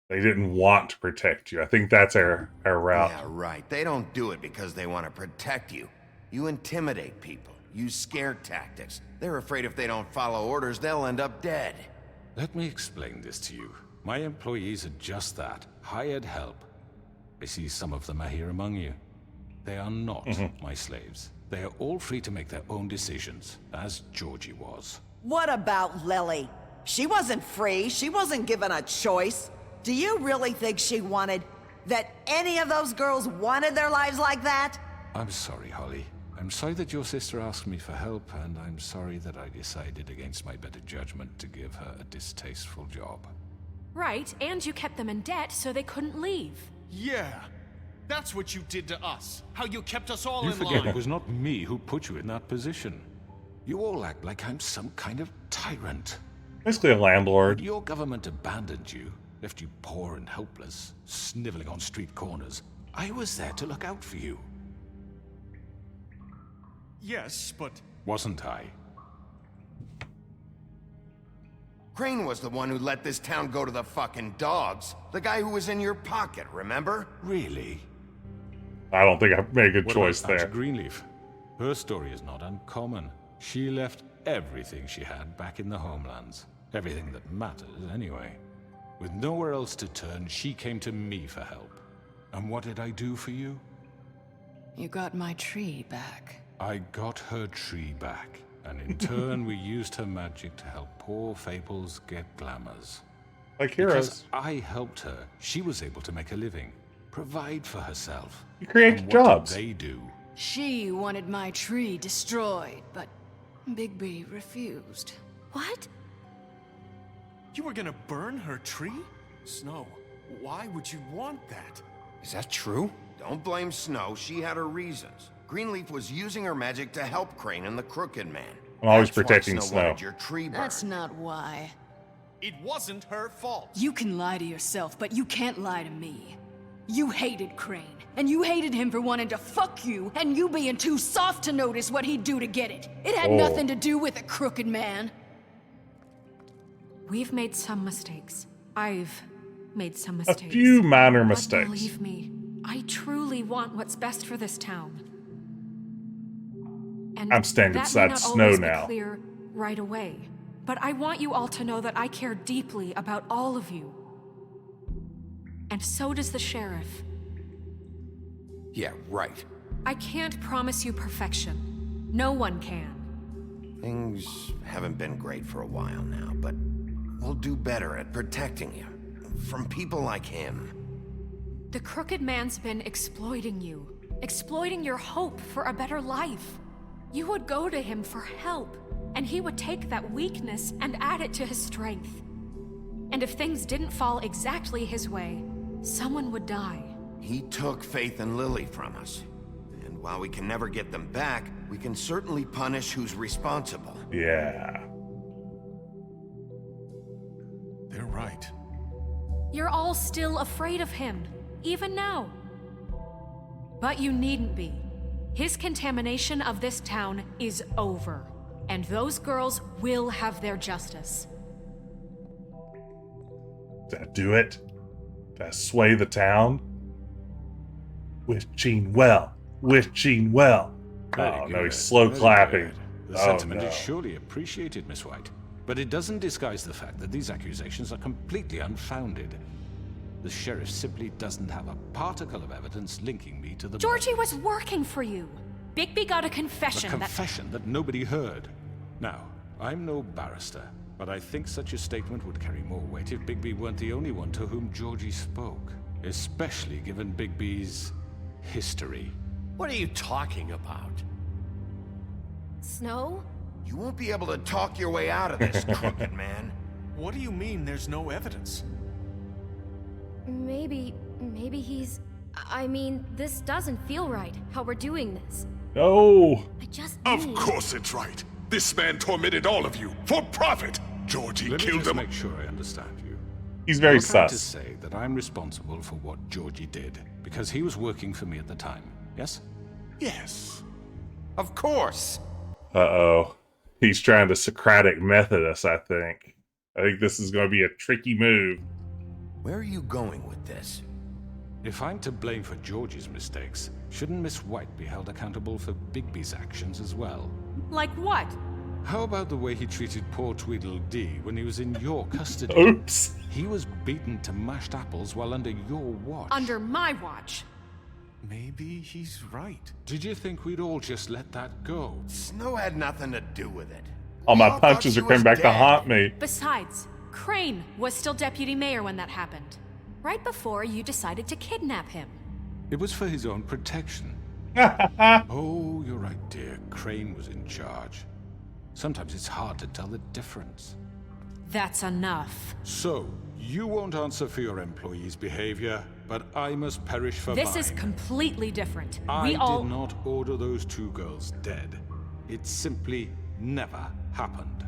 They didn't want to protect you. I think that's our route. Yeah, right. They don't do it because they want to protect you. You intimidate people. Use scare tactics. They're afraid if they don't follow orders, they'll end up dead. Let me explain this to you. My employees are just that, hired help. I see some of them are here among you. They are not my slaves. They are all free to make their own decisions, as Georgie was. What about Lily? She wasn't free. She wasn't given a choice. Do you really think she wanted... that any of those girls wanted their lives like that? I'm sorry, Holly. I'm sorry that your sister asked me for help, and I'm sorry that I decided against my better judgment to give her a distasteful job. Right, and you kept them in debt so they couldn't leave. Yeah. That's what you did to us. How you kept us all You in forget line. it was not me who put you in that position. You all act like I'm some kind of tyrant. Basically a landlord. Your government abandoned you, left you poor and helpless, sniveling on street corners. I was there to look out for you. Yes, but... Wasn't I? Crane was the one who let this town go to the fucking dogs. The guy who was in your pocket, remember? Really? I don't think I made a good What choice about Aunt there. Greenleaf? Her story is not uncommon. She left everything she had back in the homelands. Everything that matters, anyway. With nowhere else to turn, she came to me for help. And what did I do for you? You got my tree back. I got her tree back, and in turn we used her magic to help poor Fables get glamours. Like heroes. Because I helped her, she was able to make a living, provide for herself. You create And jobs. What did they do? She wanted my tree destroyed, but Bigby refused. What? You were gonna burn her tree? Snow, why would you want that? Is that true? Don't blame Snow. She had her reasons. Greenleaf was using her magic to help Crane and the Crooked Man. I'm always That's why protecting Snow. Snow. Wanted your tree burned. That's not why. It wasn't her fault. You can lie to yourself, but you can't lie to me. You hated Crane, and you hated him for wanting to fuck you, and you being too soft to notice what he'd do to get it. It had nothing to do with a Crooked Man. We've made some mistakes. I've made some mistakes. A few minor But mistakes. believe me, I truly want what's best for this town. And I'm standing that beside may not Snow always now. Be clear right away, but I want you all to know that I care deeply about all of you. And so does the sheriff. Yeah, right. I can't promise you perfection. No one can. Things haven't been great for a while now, but we'll do better at protecting you. From people like him. The Crooked Man's been exploiting you. Exploiting your hope for a better life. You would go to him for help, and he would take that weakness and add it to his strength. And if things didn't fall exactly his way, someone would die. He took Faith and Lily from us. And while we can never get them back, we can certainly punish who's responsible. Yeah. They're right. You're all still afraid of him, even now. But you needn't be. His contamination of this town is over, and those girls will have their justice. Did that do it? Did I sway the town? Wishing well. Wishing well. Oh, no, he's slow clapping. The sentiment is surely appreciated, Miss White. But it doesn't disguise the fact that these accusations are completely unfounded. The sheriff simply doesn't have a particle of evidence linking me to the Georgie was working for you. Bigby got a confession. A confession that nobody heard. Now, I'm no barrister, but I think such a statement would carry more weight if Bigby weren't the only one to whom Georgie spoke. Especially given Bigby's history. What are you talking about? Snow? You won't be able to talk your way out of this, Crooked Man. What do you mean there's no evidence? Maybe he's... I mean, this doesn't feel right, how we're doing this. No. I just Of course it's right. This man tormented all of you for profit. Georgie Let me killed just him. make sure I understand you. He's very You're trying to sus. say that I'm responsible for what Georgie did because he was working for me at the time, yes? Yes. Of course. Uh-oh. He's trying to Socratic method us, I think. I think this is going to be a tricky move. Where are you going with this? If I'm to blame for Georgie's mistakes, shouldn't Miss White be held accountable for Bigby's actions as well? Like what? How about the way he treated poor Tweedledee when he was in your custody? Oops. He was beaten to mashed apples while under your watch. Under my watch. Maybe he's right. Did you think we'd all just let that go? Snow had nothing to do with it. All my thought punches she are coming was back to dead. haunt me. Besides, Crane was still deputy mayor when that happened. Right before you decided to kidnap him. It was for his own protection. Oh, you're right, dear. Crane was in charge. Sometimes it's hard to tell the difference. That's enough. So, you won't answer for your employees' behavior, but I must perish for mine. This is completely different. I We all... did not order those two girls dead. It simply never happened.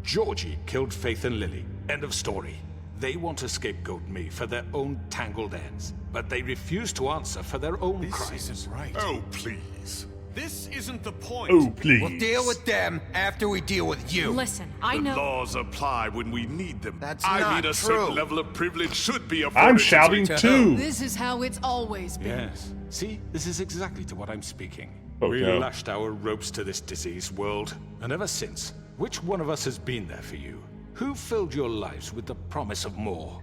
Georgie killed Faith and Lily. End of story. They want to scapegoat me for their own tangled ends, but they refuse to answer for their own crimes. This isn't right. Oh, please. This isn't the point. Oh, please. We'll deal with them after we deal with you. Listen, I The know... laws apply when we need them. That's I not mean, a true. certain level of privilege should be afforded. I'm shouting to too. This is how it's always been. Yes. See, this is exactly to what I'm speaking. Oh, We no. lashed our ropes to this diseased world, and ever since, which one of us has been there for you? Who filled your lives with the promise of more?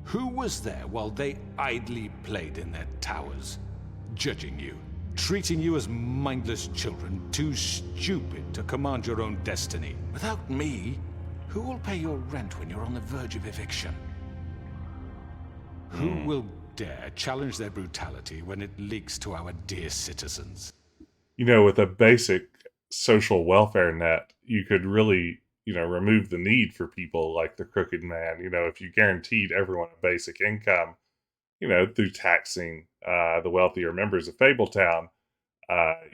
Who was there while they idly played in their towers, judging you, treating you as mindless children, too stupid to command your own destiny? Without me, who will pay your rent when you're on the verge of eviction? Who will dare challenge their brutality when it leaks to our dear citizens. You know, with a basic social welfare net, you could really, remove the need for people like the Crooked Man. If you guaranteed everyone a basic income, through taxing the wealthier members of Fabletown,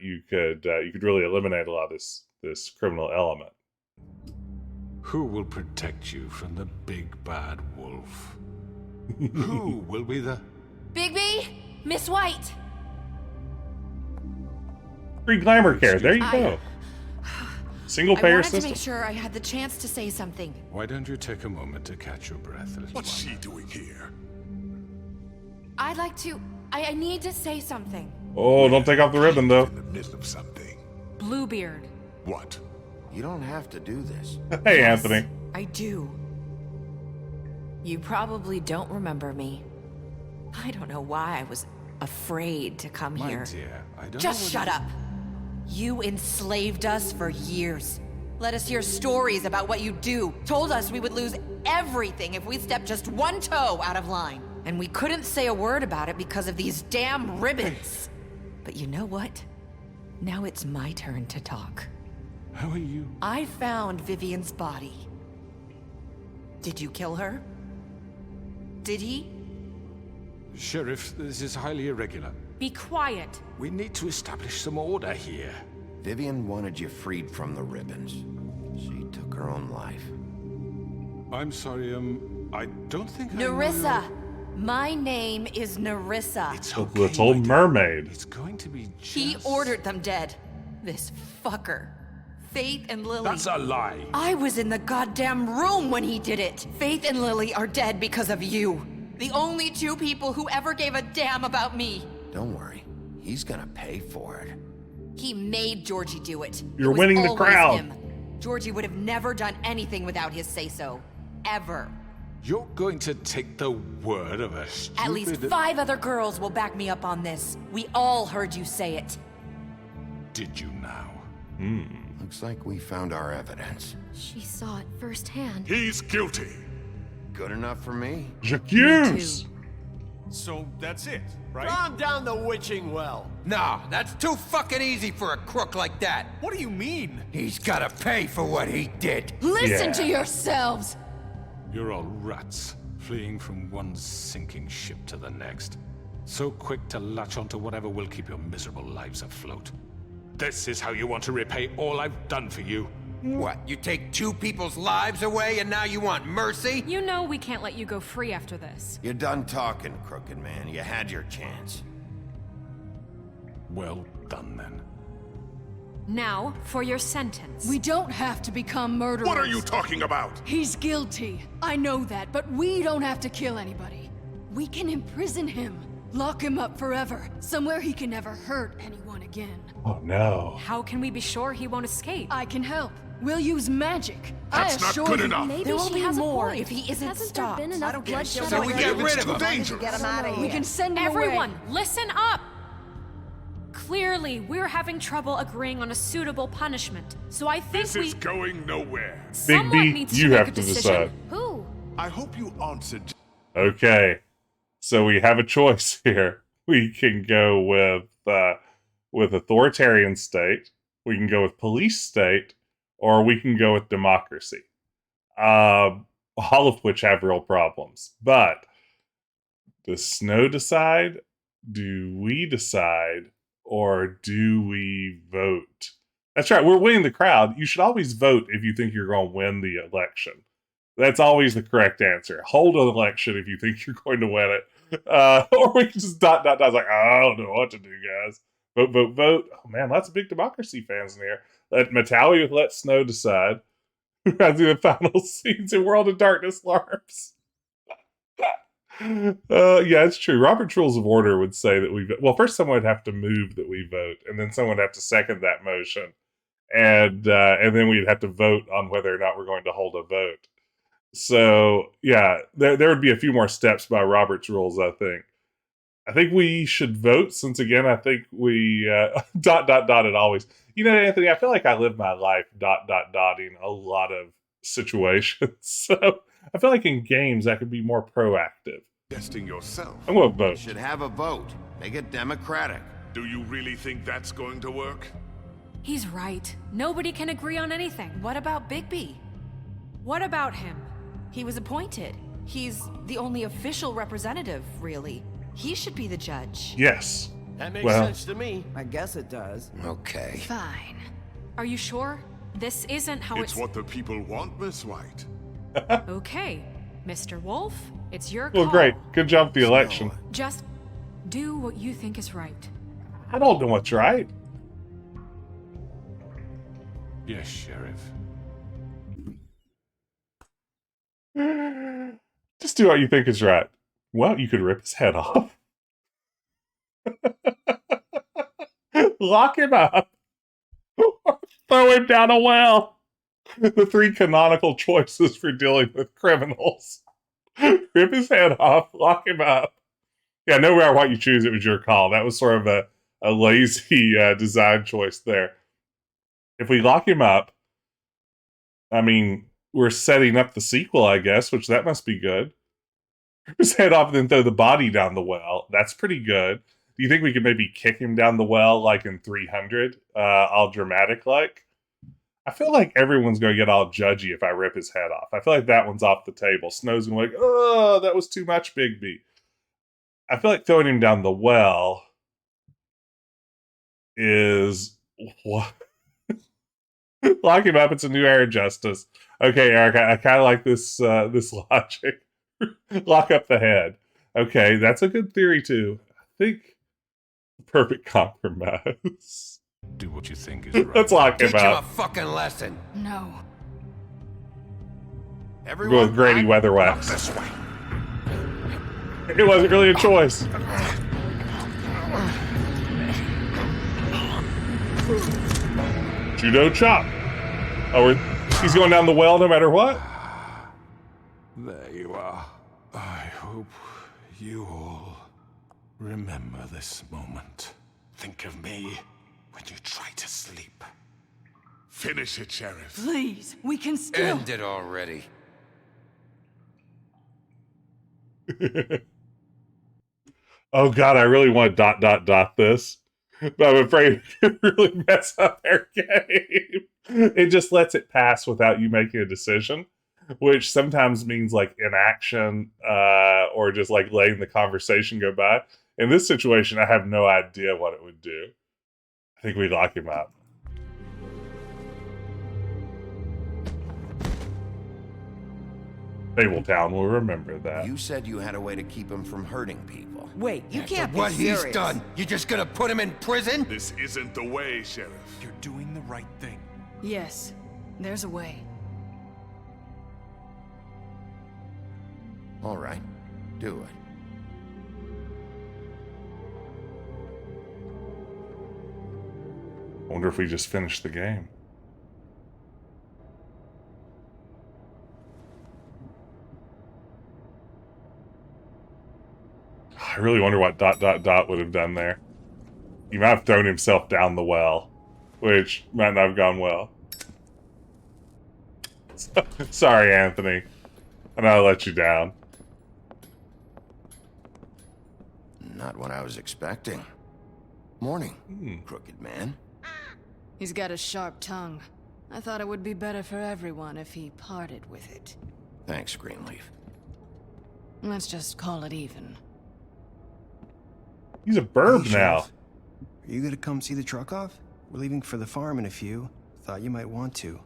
you could really eliminate a lot of this criminal element. Who will protect you from the big bad wolf? Who will be the... Bigby! Miss White! Free glamour care, there you go. Single payer system. I wanted to make sure I had the chance to say something. Why don't you take a moment to catch your breath? What's she doing here? I'd like to... I need to say something. Oh, don't take off the ribbon, though. In the middle of something. Bluebeard. What? You don't have to do this. Hey, yes, Anthony. I do. You probably don't remember me. I don't know why I was afraid to come My here. dear, I don't Just shut up. You enslaved us for years. Let us hear stories about what you do. Told us we would lose everything if we stepped just one toe out of line. And we couldn't say a word about it because of these damn ribbons. But you know what? Now it's my turn to talk. How are you? I found Vivian's body. Did you kill her? Did he? Sheriff, this is highly irregular. Be quiet. We need to establish some order here. Vivian wanted you freed from the ribbons. She took her own life. I'm sorry, I don't think Nerissa! My name is Nerissa. It's okay, little mermaid. It's going to be Jess. He ordered them dead. This fucker. Faith and Lily. That's a lie. I was in the goddamn room when he did it. Faith and Lily are dead because of you. The only two people who ever gave a damn about me. Don't worry. He's gonna pay for it. He made Georgie do it. You're It was winning the always crowd. him. Georgie would have never done anything without his say-so. Ever. You're going to take the word of a stupid... At least 5 other girls will back me up on this. We all heard you say it. Did you now? Looks like we found our evidence. She saw it firsthand. He's guilty. Good enough for me. J'accuse. So that's it, right? Calm down the witching well. Nah, that's too fucking easy for a crook like that. What do you mean? He's gotta pay for what he did. Listen to yourselves! You're all rats, fleeing from one sinking ship to the next. So quick to latch onto whatever will keep your miserable lives afloat. This is how you want to repay all I've done for you. What, you take 2 people's lives away and now you want mercy? You know we can't let you go free after this. You're done talking, Crooked Man. You had your chance. Well done, then. Now, for your sentence. We don't have to become murderers. What are you talking about? He's guilty. I know that, but we don't have to kill anybody. We can imprison him. Lock him up forever. Somewhere he can never hurt anyone again. Oh, no. How can we be sure he won't escape? I can help. We'll use magic. That's I not assure good you. enough. Maybe There will she be has more a point. if he isn't Hasn't stopped. there been I enough don't give a bloodshed shit So we what get it is. rid It's of too him. dangerous. Get him out of here. We can send him Everyone, away. listen up! Clearly, we're having trouble agreeing on a suitable punishment. So I think This is going nowhere. someone Bigby, needs to you make have a to decision. decide. Who? I hope you answered. Okay, so we have a choice here. We can go with authoritarian state, we can go with police state, or we can go with democracy. All of which have real problems. But does Snow decide? Do we decide? Or do we vote? That's right, we're winning the crowd. You should always vote if you think you're going to win the election. That's always the correct answer. Hold an election if you think you're going to win it. Or we can just dot. Like, I don't know what to do, guys. Vote, vote, vote. Oh, man, lots of big democracy fans in here. Let Metallia let Snow decide who has the final scenes in World of Darkness LARPs. Yeah, it's true. Robert's Rules of Order would say that we vote. Well, first someone would have to move that we vote, and then someone would have to second that motion. And then we'd have to vote on whether or not we're going to hold a vote. So, yeah, there would be a few more steps by Robert's Rules, I think. I think we should vote, since, again, I think we... it always... You know, Anthony, I feel like I live my life dotting a lot of situations. So, I feel like in games, I could be more proactive. Testing yourself. I'm going to vote. You should have a vote. Make it democratic. Do you really think that's going to work? He's right. Nobody can agree on anything. What about Bigby? What about him? He was appointed. He's the only official representative, really. He should be the judge. Yes. That makes sense to me. I guess it does. Okay. Fine. Are you sure? This isn't how It's what the people want, Miss White. Okay, Mr. Wolf, it's your call. Well, great. Good job with the election. Just do what you think is right. I don't know what's right. Yes, Sheriff. Just do what you think is right. Well, you could rip his head off. Lock him up. Throw him down a well. The 3 canonical choices for dealing with criminals. Rip his head off, lock him up. Yeah, no matter what you choose, it was your call. That was sort of a lazy design choice there. If we lock him up, I mean, we're setting up the sequel, I guess, which that must be good. Rip his head off and then throw the body down the well. That's pretty good. Do you think we could maybe kick him down the well like in 300? All dramatic like? I feel like everyone's going to get all judgy if I rip his head off. I feel like that one's off the table. Snow's going to be like, oh, that was too much, Bigby. I feel like throwing him down the well is... what? Lock him up. It's a new era of justice. Okay, Eric, I kind of like this this logic. Lock up the head. Okay, that's a good theory, too. I think perfect compromise. Do what you think is right. Let's lock him Teach him a up. fucking lesson. No. Everyone, Go with Grady Weatherwax. This way. It wasn't really a choice. Judo chop. Oh, he's going down the well no matter what? There you are. I hope you all remember this moment. Think of me when you try to sleep. Finish it, Sheriff. Please, we can still... End it already. Oh god, I really want to ... this. But I'm afraid it could really mess up their game. It just lets it pass without you making a decision, which sometimes means like inaction or just like letting the conversation go by. In this situation, I have no idea what it would do. I think we'd lock him up. Fabletown will remember that. You said you had a way to keep him from hurting people. Wait, you can't be What serious. he's done, you just gonna put him in prison? This isn't the way, Sheriff. You're doing the right thing. Yes, there's a way. All right, do it. I wonder if we just finished the game. I really wonder what ... would have done there. He might have thrown himself down the well, which might not have gone well. Sorry, Anthony. I know I let you down. Not what I was expecting. Morning, crooked man. He's got a sharp tongue. I thought it would be better for everyone if he parted with it. Thanks, Greenleaf. Let's just call it even. He's a burb Hey, now. Sheriff. Are you gonna come see the truck off? We're leaving for the farm in a few. Thought you might want to.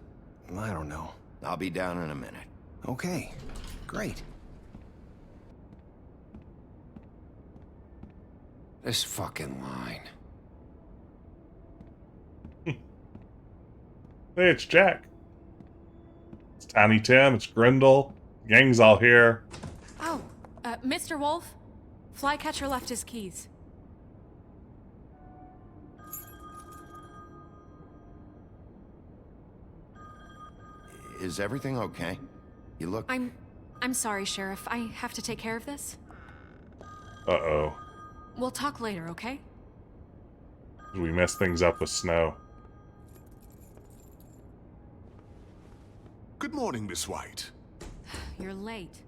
I don't know. I'll be down in a minute. Okay, great. This fucking line. Hey, it's Jack. It's Tiny Tim, it's Grindel. Gang's all here. Oh, Mr. Wolf, Flycatcher left his keys. Is everything okay? You look... I'm sorry, Sheriff. I have to take care of this. Uh-oh. We'll talk later, okay? We messed things up with Snow. Good morning, Miss White. You're late.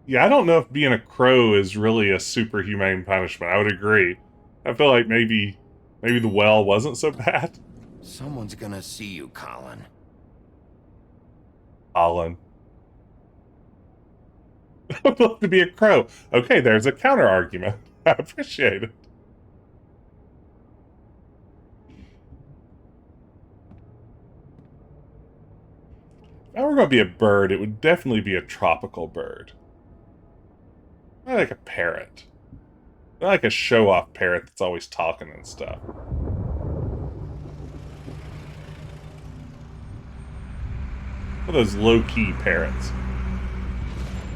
Yeah, I don't know if being a crow is really a super humane punishment. I would agree. I feel like maybe the well wasn't so bad. Someone's gonna see you, Colin. Colin. I would love to be a crow. Okay, there's a counter argument. I appreciate it. If I were going to be a bird, it would definitely be a tropical bird. I like a parrot. I like a show-off parrot that's always talking and stuff. What are those low-key parrots?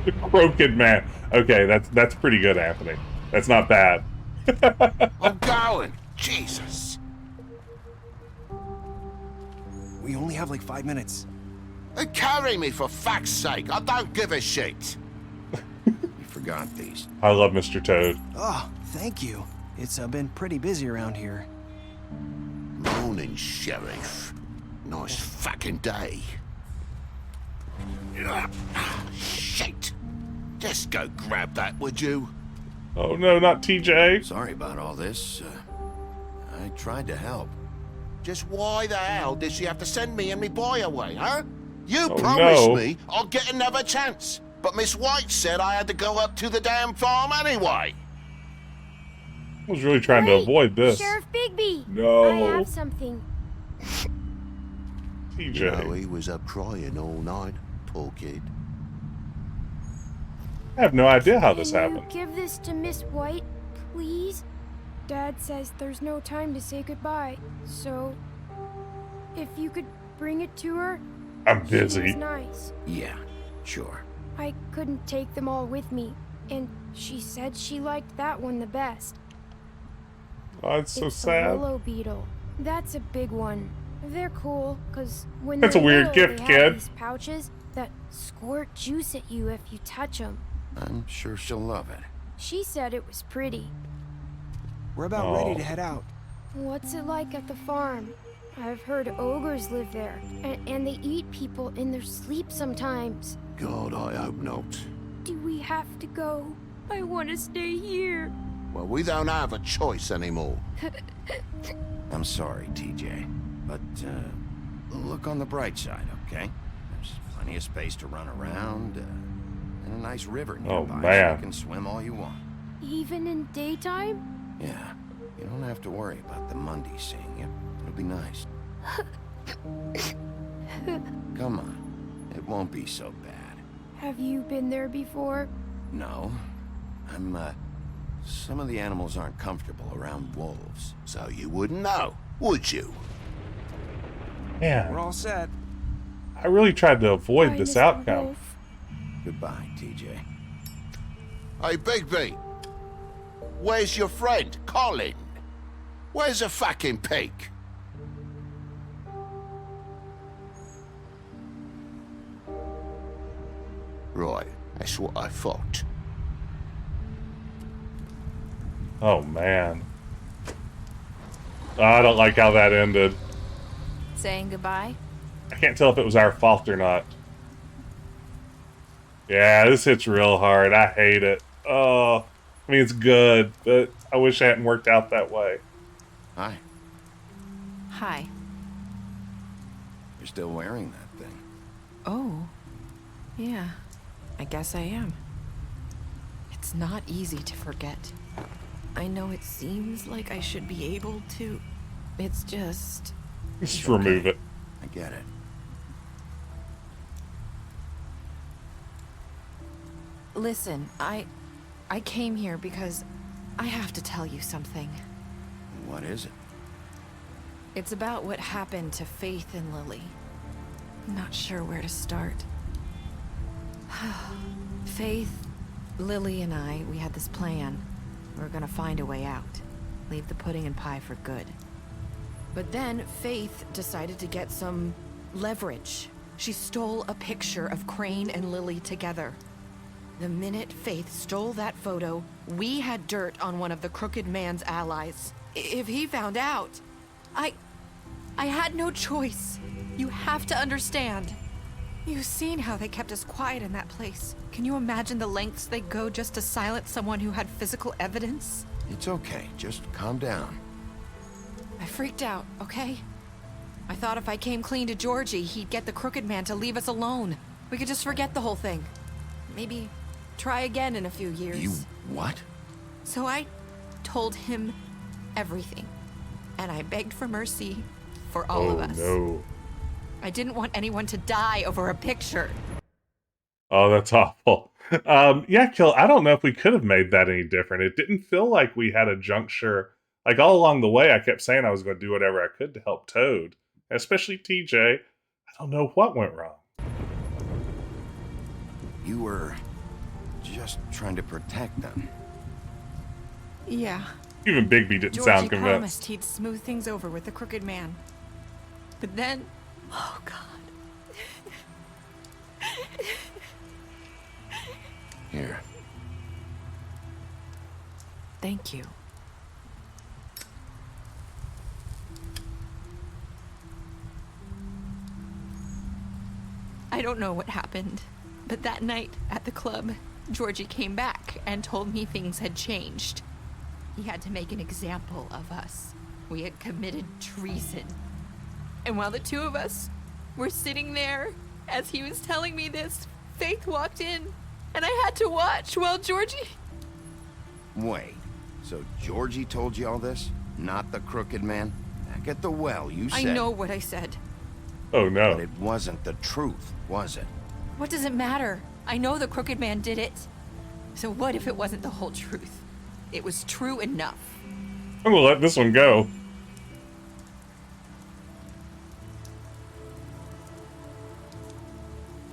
The crooked man. Okay, that's pretty good, Anthony. That's not bad. I'm going. Jesus. We only have like 5 minutes. Carry me for fuck's sake. I don't give a shit. You forgot these. I love Mr. Toad. Oh, thank you. It's been pretty busy around here. Morning, Sheriff. Nice fucking day. Shit. Just go grab that, would you? Oh no, not TJ. Sorry about all this. I tried to help. Just why the hell did she have to send me and me boy away, huh? You promised me I'll get another chance. But Miss White said I had to go up to the damn farm anyway. I was really trying to avoid this. Sheriff Bigby! No. I have something. TJ. You know, he was up crying all night. Poor kid. I have no idea how this happened. Can you give this to Miss White, please? Dad says there's no time to say goodbye, so if you could bring it to her. I'm busy. She was nice. Yeah, sure. I couldn't take them all with me, and she said she liked that one the best. Oh, it's so it's sad. A willow beetle. That's a big one. They're cool, cause when That's a they're weird little, gift, they kid. have these pouches that squirt juice at you if you touch them. I'm sure she'll love it. She said it was pretty. We're about ready to head out. What's it like at the farm? I've heard ogres live there, and they eat people in their sleep sometimes. God, I hope not. Do we have to go? I want to stay here. Well, we don't have a choice anymore. I'm sorry, TJ, but look on the bright side, okay? There's plenty of space to run around, and a nice river nearby, so you can swim all you want. Even in daytime? Yeah, you don't have to worry about the Monday seeing you. It'll be nice. Come on, it won't be so bad. Have you been there before? No, some of the animals aren't comfortable around wolves, so you wouldn't know, would you? Man, we're all set. I really tried to avoid this outcome. Wolf. Goodbye, TJ. Hey, Bigby. Where's your friend, Colin? Where's the fucking pig? Right, that's what I thought. Oh, man. I don't like how that ended. Saying goodbye? I can't tell if it was our fault or not. Yeah, this hits real hard. I hate it. Oh, I mean, it's good, but I wish it hadn't worked out that way. Hi. Hi. You're still wearing that thing. Oh. Yeah. I guess I am. It's not easy to forget. I know it seems like I should be able to. It's just... Just remove it. I get it. Listen, I came here because I have to tell you something. What is it? It's about what happened to Faith and Lily. I'm not sure where to start. Faith, Lily, and I, we had this plan. We were gonna find a way out. Leave the pudding and pie for good. But then Faith decided to get some leverage. She stole a picture of Crane and Lily together. The minute Faith stole that photo, we had dirt on one of the crooked man's allies. If he found out, I had no choice. You have to understand. You've seen how they kept us quiet in that place. Can you imagine the lengths they go just to silence someone who had physical evidence? It's okay. Just calm down. I freaked out, okay? I thought if I came clean to Georgie, he'd get the Crooked Man to leave us alone. We could just forget the whole thing. Maybe try again in a few years. You what? So I told him everything. And I begged for mercy for all of us. No. I didn't want anyone to die over a picture. Oh, that's awful. Yeah, Kill, I don't know if we could have made that any different. It didn't feel like we had a juncture. Like, all along the way, I kept saying I was going to do whatever I could to help Toad. Especially TJ. I don't know what went wrong. You were just trying to protect them. Yeah. Even Bigby didn't Georgie sound convinced. promised he'd smooth things over with the Crooked Man. But then... Oh, God. Here. Thank you. I don't know what happened, but that night at the club, Georgie came back and told me things had changed. He had to make an example of us. We had committed treason. And while the two of us were sitting there, as he was telling me this, Faith walked in, and I had to watch while Georgie... Wait, so Georgie told you all this? Not the Crooked Man? Back at the well, you said... I know what I said. Oh, no. But it wasn't the truth, was it? What does it matter? I know the Crooked Man did it. So what if it wasn't the whole truth? It was true enough. I'm gonna let this one go.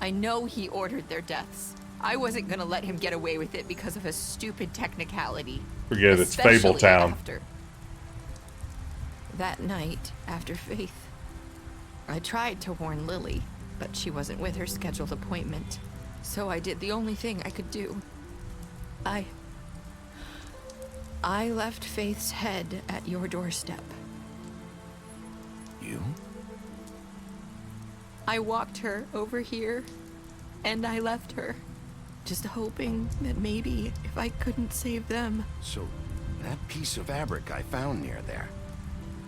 I know he ordered their deaths. I wasn't gonna let him get away with it because of a stupid technicality. Forget it, it's Especially Fabletown. after. That night, after Faith, I tried to warn Lily, but she wasn't with her scheduled appointment. So I did the only thing I could do. I left Faith's head at your doorstep. You? I walked her over here, and I left her, just hoping that maybe if I couldn't save them. So, that piece of fabric I found near there,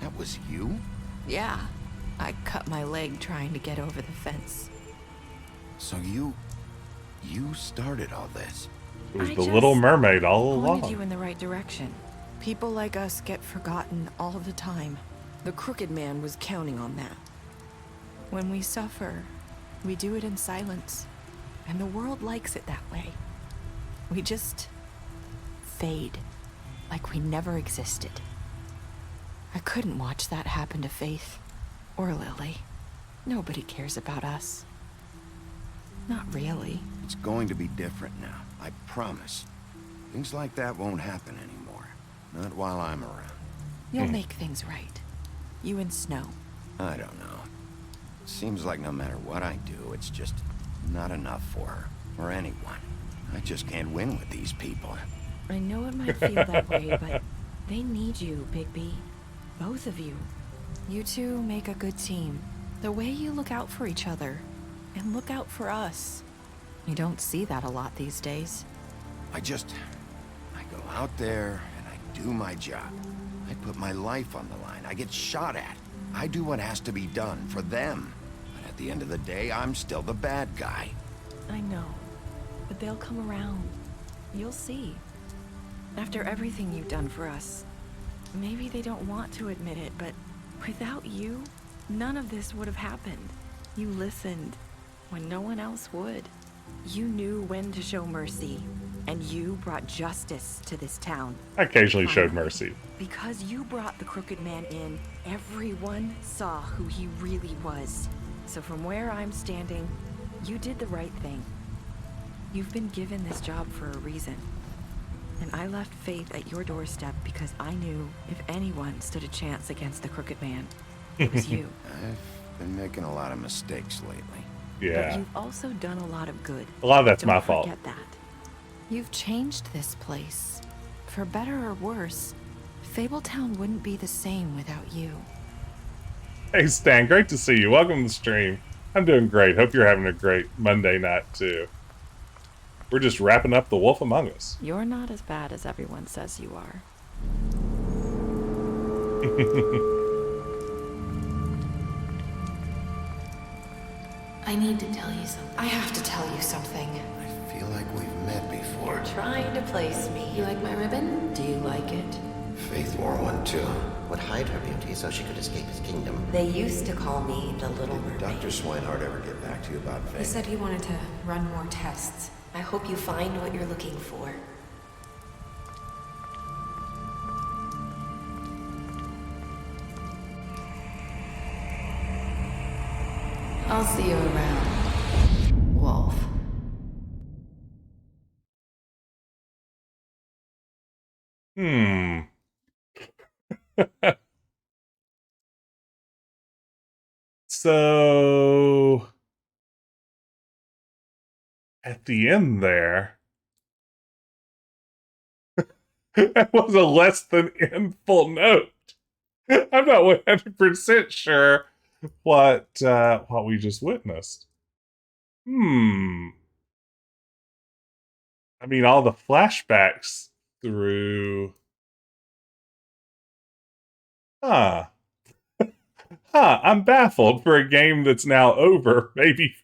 that was you? Yeah, I cut my leg trying to get over the fence. So you started all this? It was the Little Mermaid all along. Pointed you in the right direction. People like us get forgotten all the time. The Crooked Man was counting on that. When we suffer, we do it in silence. And the world likes it that way. We just fade, like we never existed. I couldn't watch that happen to Faith or Lily. Nobody cares about us. Not really. It's going to be different now, I promise. Things like that won't happen anymore. Not while I'm around. You'll make things right. You and Snow. I don't know. Seems like no matter what I do, it's just not enough for her, or anyone. I just can't win with these people. I know it might feel that way, but they need you, Bigby. Both of you. You two make a good team. The way you look out for each other, and look out for us. You don't see that a lot these days. I go out there and I do my job. I put my life on the line. I get shot at. I do what has to be done for them. But at the end of the day, I'm still the bad guy. I know, but they'll come around. You'll see. After everything you've done for us. Maybe they don't want to admit it, but without you, none of this would have happened. You listened when no one else would. You knew when to show mercy, and you brought justice to this town. I occasionally showed mercy. Because you brought the Crooked Man in, everyone saw who he really was. So from where I'm standing, you did the right thing. You've been given this job for a reason. And I left Faith at your doorstep because I knew if anyone stood a chance against the Crooked Man, it was you. I've been making a lot of mistakes lately. Yeah. But you've also done a lot of good. A lot of that's Don't my fault. forget that. You've changed this place. For better or worse, Fabletown wouldn't be the same without you. Hey Stan, great to see you. Welcome to the stream. I'm doing great. Hope you're having a great Monday night, too. We're just wrapping up The Wolf Among Us. You're not as bad as everyone says you are. I need to tell you something. I have to tell you something. I feel like we've met before. You're trying to place me. You like my ribbon? Do you like it? Faith wore one too. Would hide her beauty so she could escape his kingdom. They used to call me the Little Mermaid. Did Dr. Swinehart ever get back to you about Faith? He said he wanted to run more tests. I hope you find what you're looking for. I'll see you around, Wolf. So, at the end there, that was a less than full note. I'm not 100% sure what we just witnessed. I mean, all the flashbacks through. I'm baffled for a game that's now over, maybe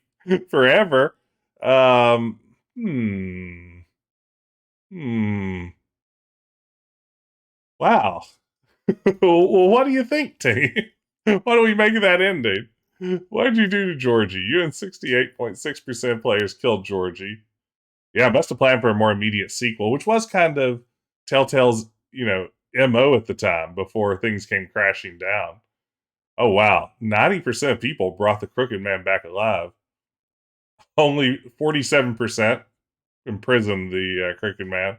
forever. Wow. Well, what do you think, team? What do we make of that ending? What did you do to Georgie? You and 68.6% of players killed Georgie. Yeah, must have planned for a more immediate sequel, which was kind of Telltale's, MO at the time before things came crashing down. Oh, wow. 90% of people brought the Crooked Man back alive. Only 47% imprisoned the Crooked Man.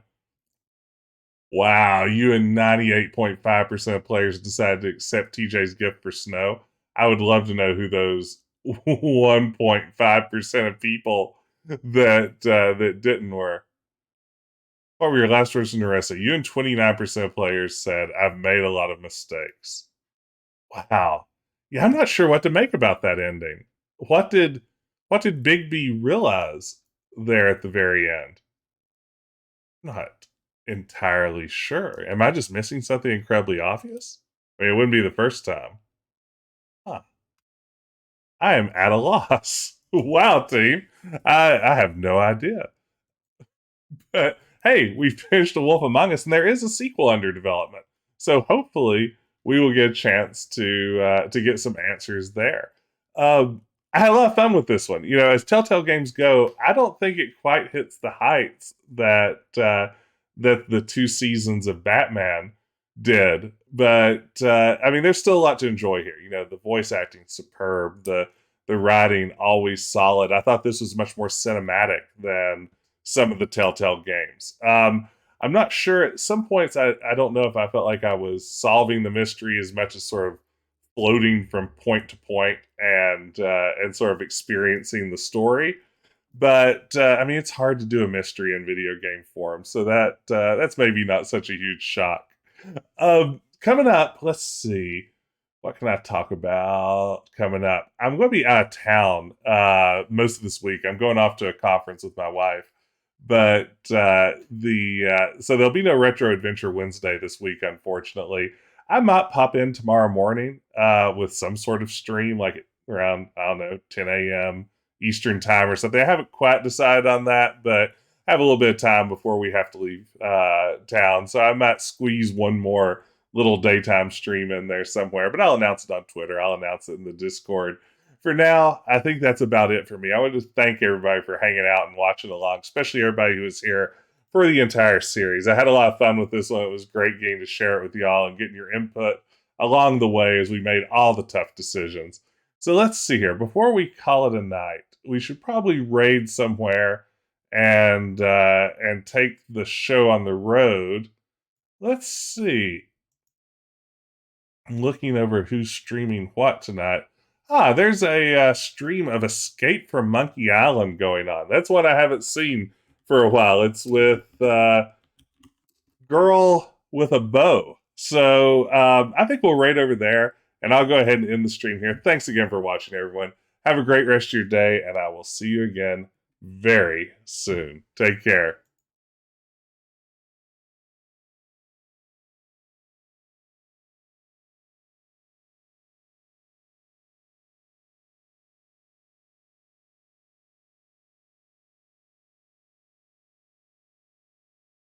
Wow, you and 98.5% of players decided to accept TJ's gift for Snow. I would love to know who those 1.5% of people that didn't were. What were your last words to Narissa? You and 29% of players said, I've made a lot of mistakes. Wow. Yeah, I'm not sure what to make about that ending. What did Bigby realize there at the very end? Not entirely sure. Am I just missing something incredibly obvious? I mean, it wouldn't be the first time. Huh. I am at a loss. Wow, team. I have no idea. But hey, we finished The Wolf Among Us, and there is a sequel under development. So hopefully we will get a chance to get some answers there. I had a lot of fun with this one. As Telltale games go, I don't think it quite hits the heights that the 2 seasons of Batman did. But I mean, there's still a lot to enjoy here. The voice acting superb, the writing always solid. I thought this was much more cinematic than some of the Telltale games. I'm not sure. At some points, I don't know if I felt like I was solving the mystery as much as sort of floating from point to point and sort of experiencing the story. But I mean, it's hard to do a mystery in video game form, so that's maybe not such a huge shock. Coming up, let's see. What can I talk about coming up? I'm going to be out of town most of this week. I'm going off to a conference with my wife. But so there'll be no Retro Adventure Wednesday this week, unfortunately. I might pop in tomorrow morning with some sort of stream, like around, 10 a.m. Eastern time or something. I haven't quite decided on that, but I have a little bit of time before we have to leave town. So I might squeeze one more little daytime stream in there somewhere, but I'll announce it on Twitter. I'll announce it in the Discord. For now, I think that's about it for me. I want to thank everybody for hanging out and watching along, especially everybody who was here for the entire series. I had a lot of fun with this one. It was great getting to share it with y'all and getting your input along the way as we made all the tough decisions. So let's see here. Before we call it a night, we should probably raid somewhere and take the show on the road. Let's see. I'm looking over who's streaming what tonight. There's a stream of Escape from Monkey Island going on. That's one I haven't seen for a while. It's with Girl with a Bow. So I think we'll raid over there, and I'll go ahead and end the stream here. Thanks again for watching, everyone. Have a great rest of your day, and I will see you again very soon. Take care.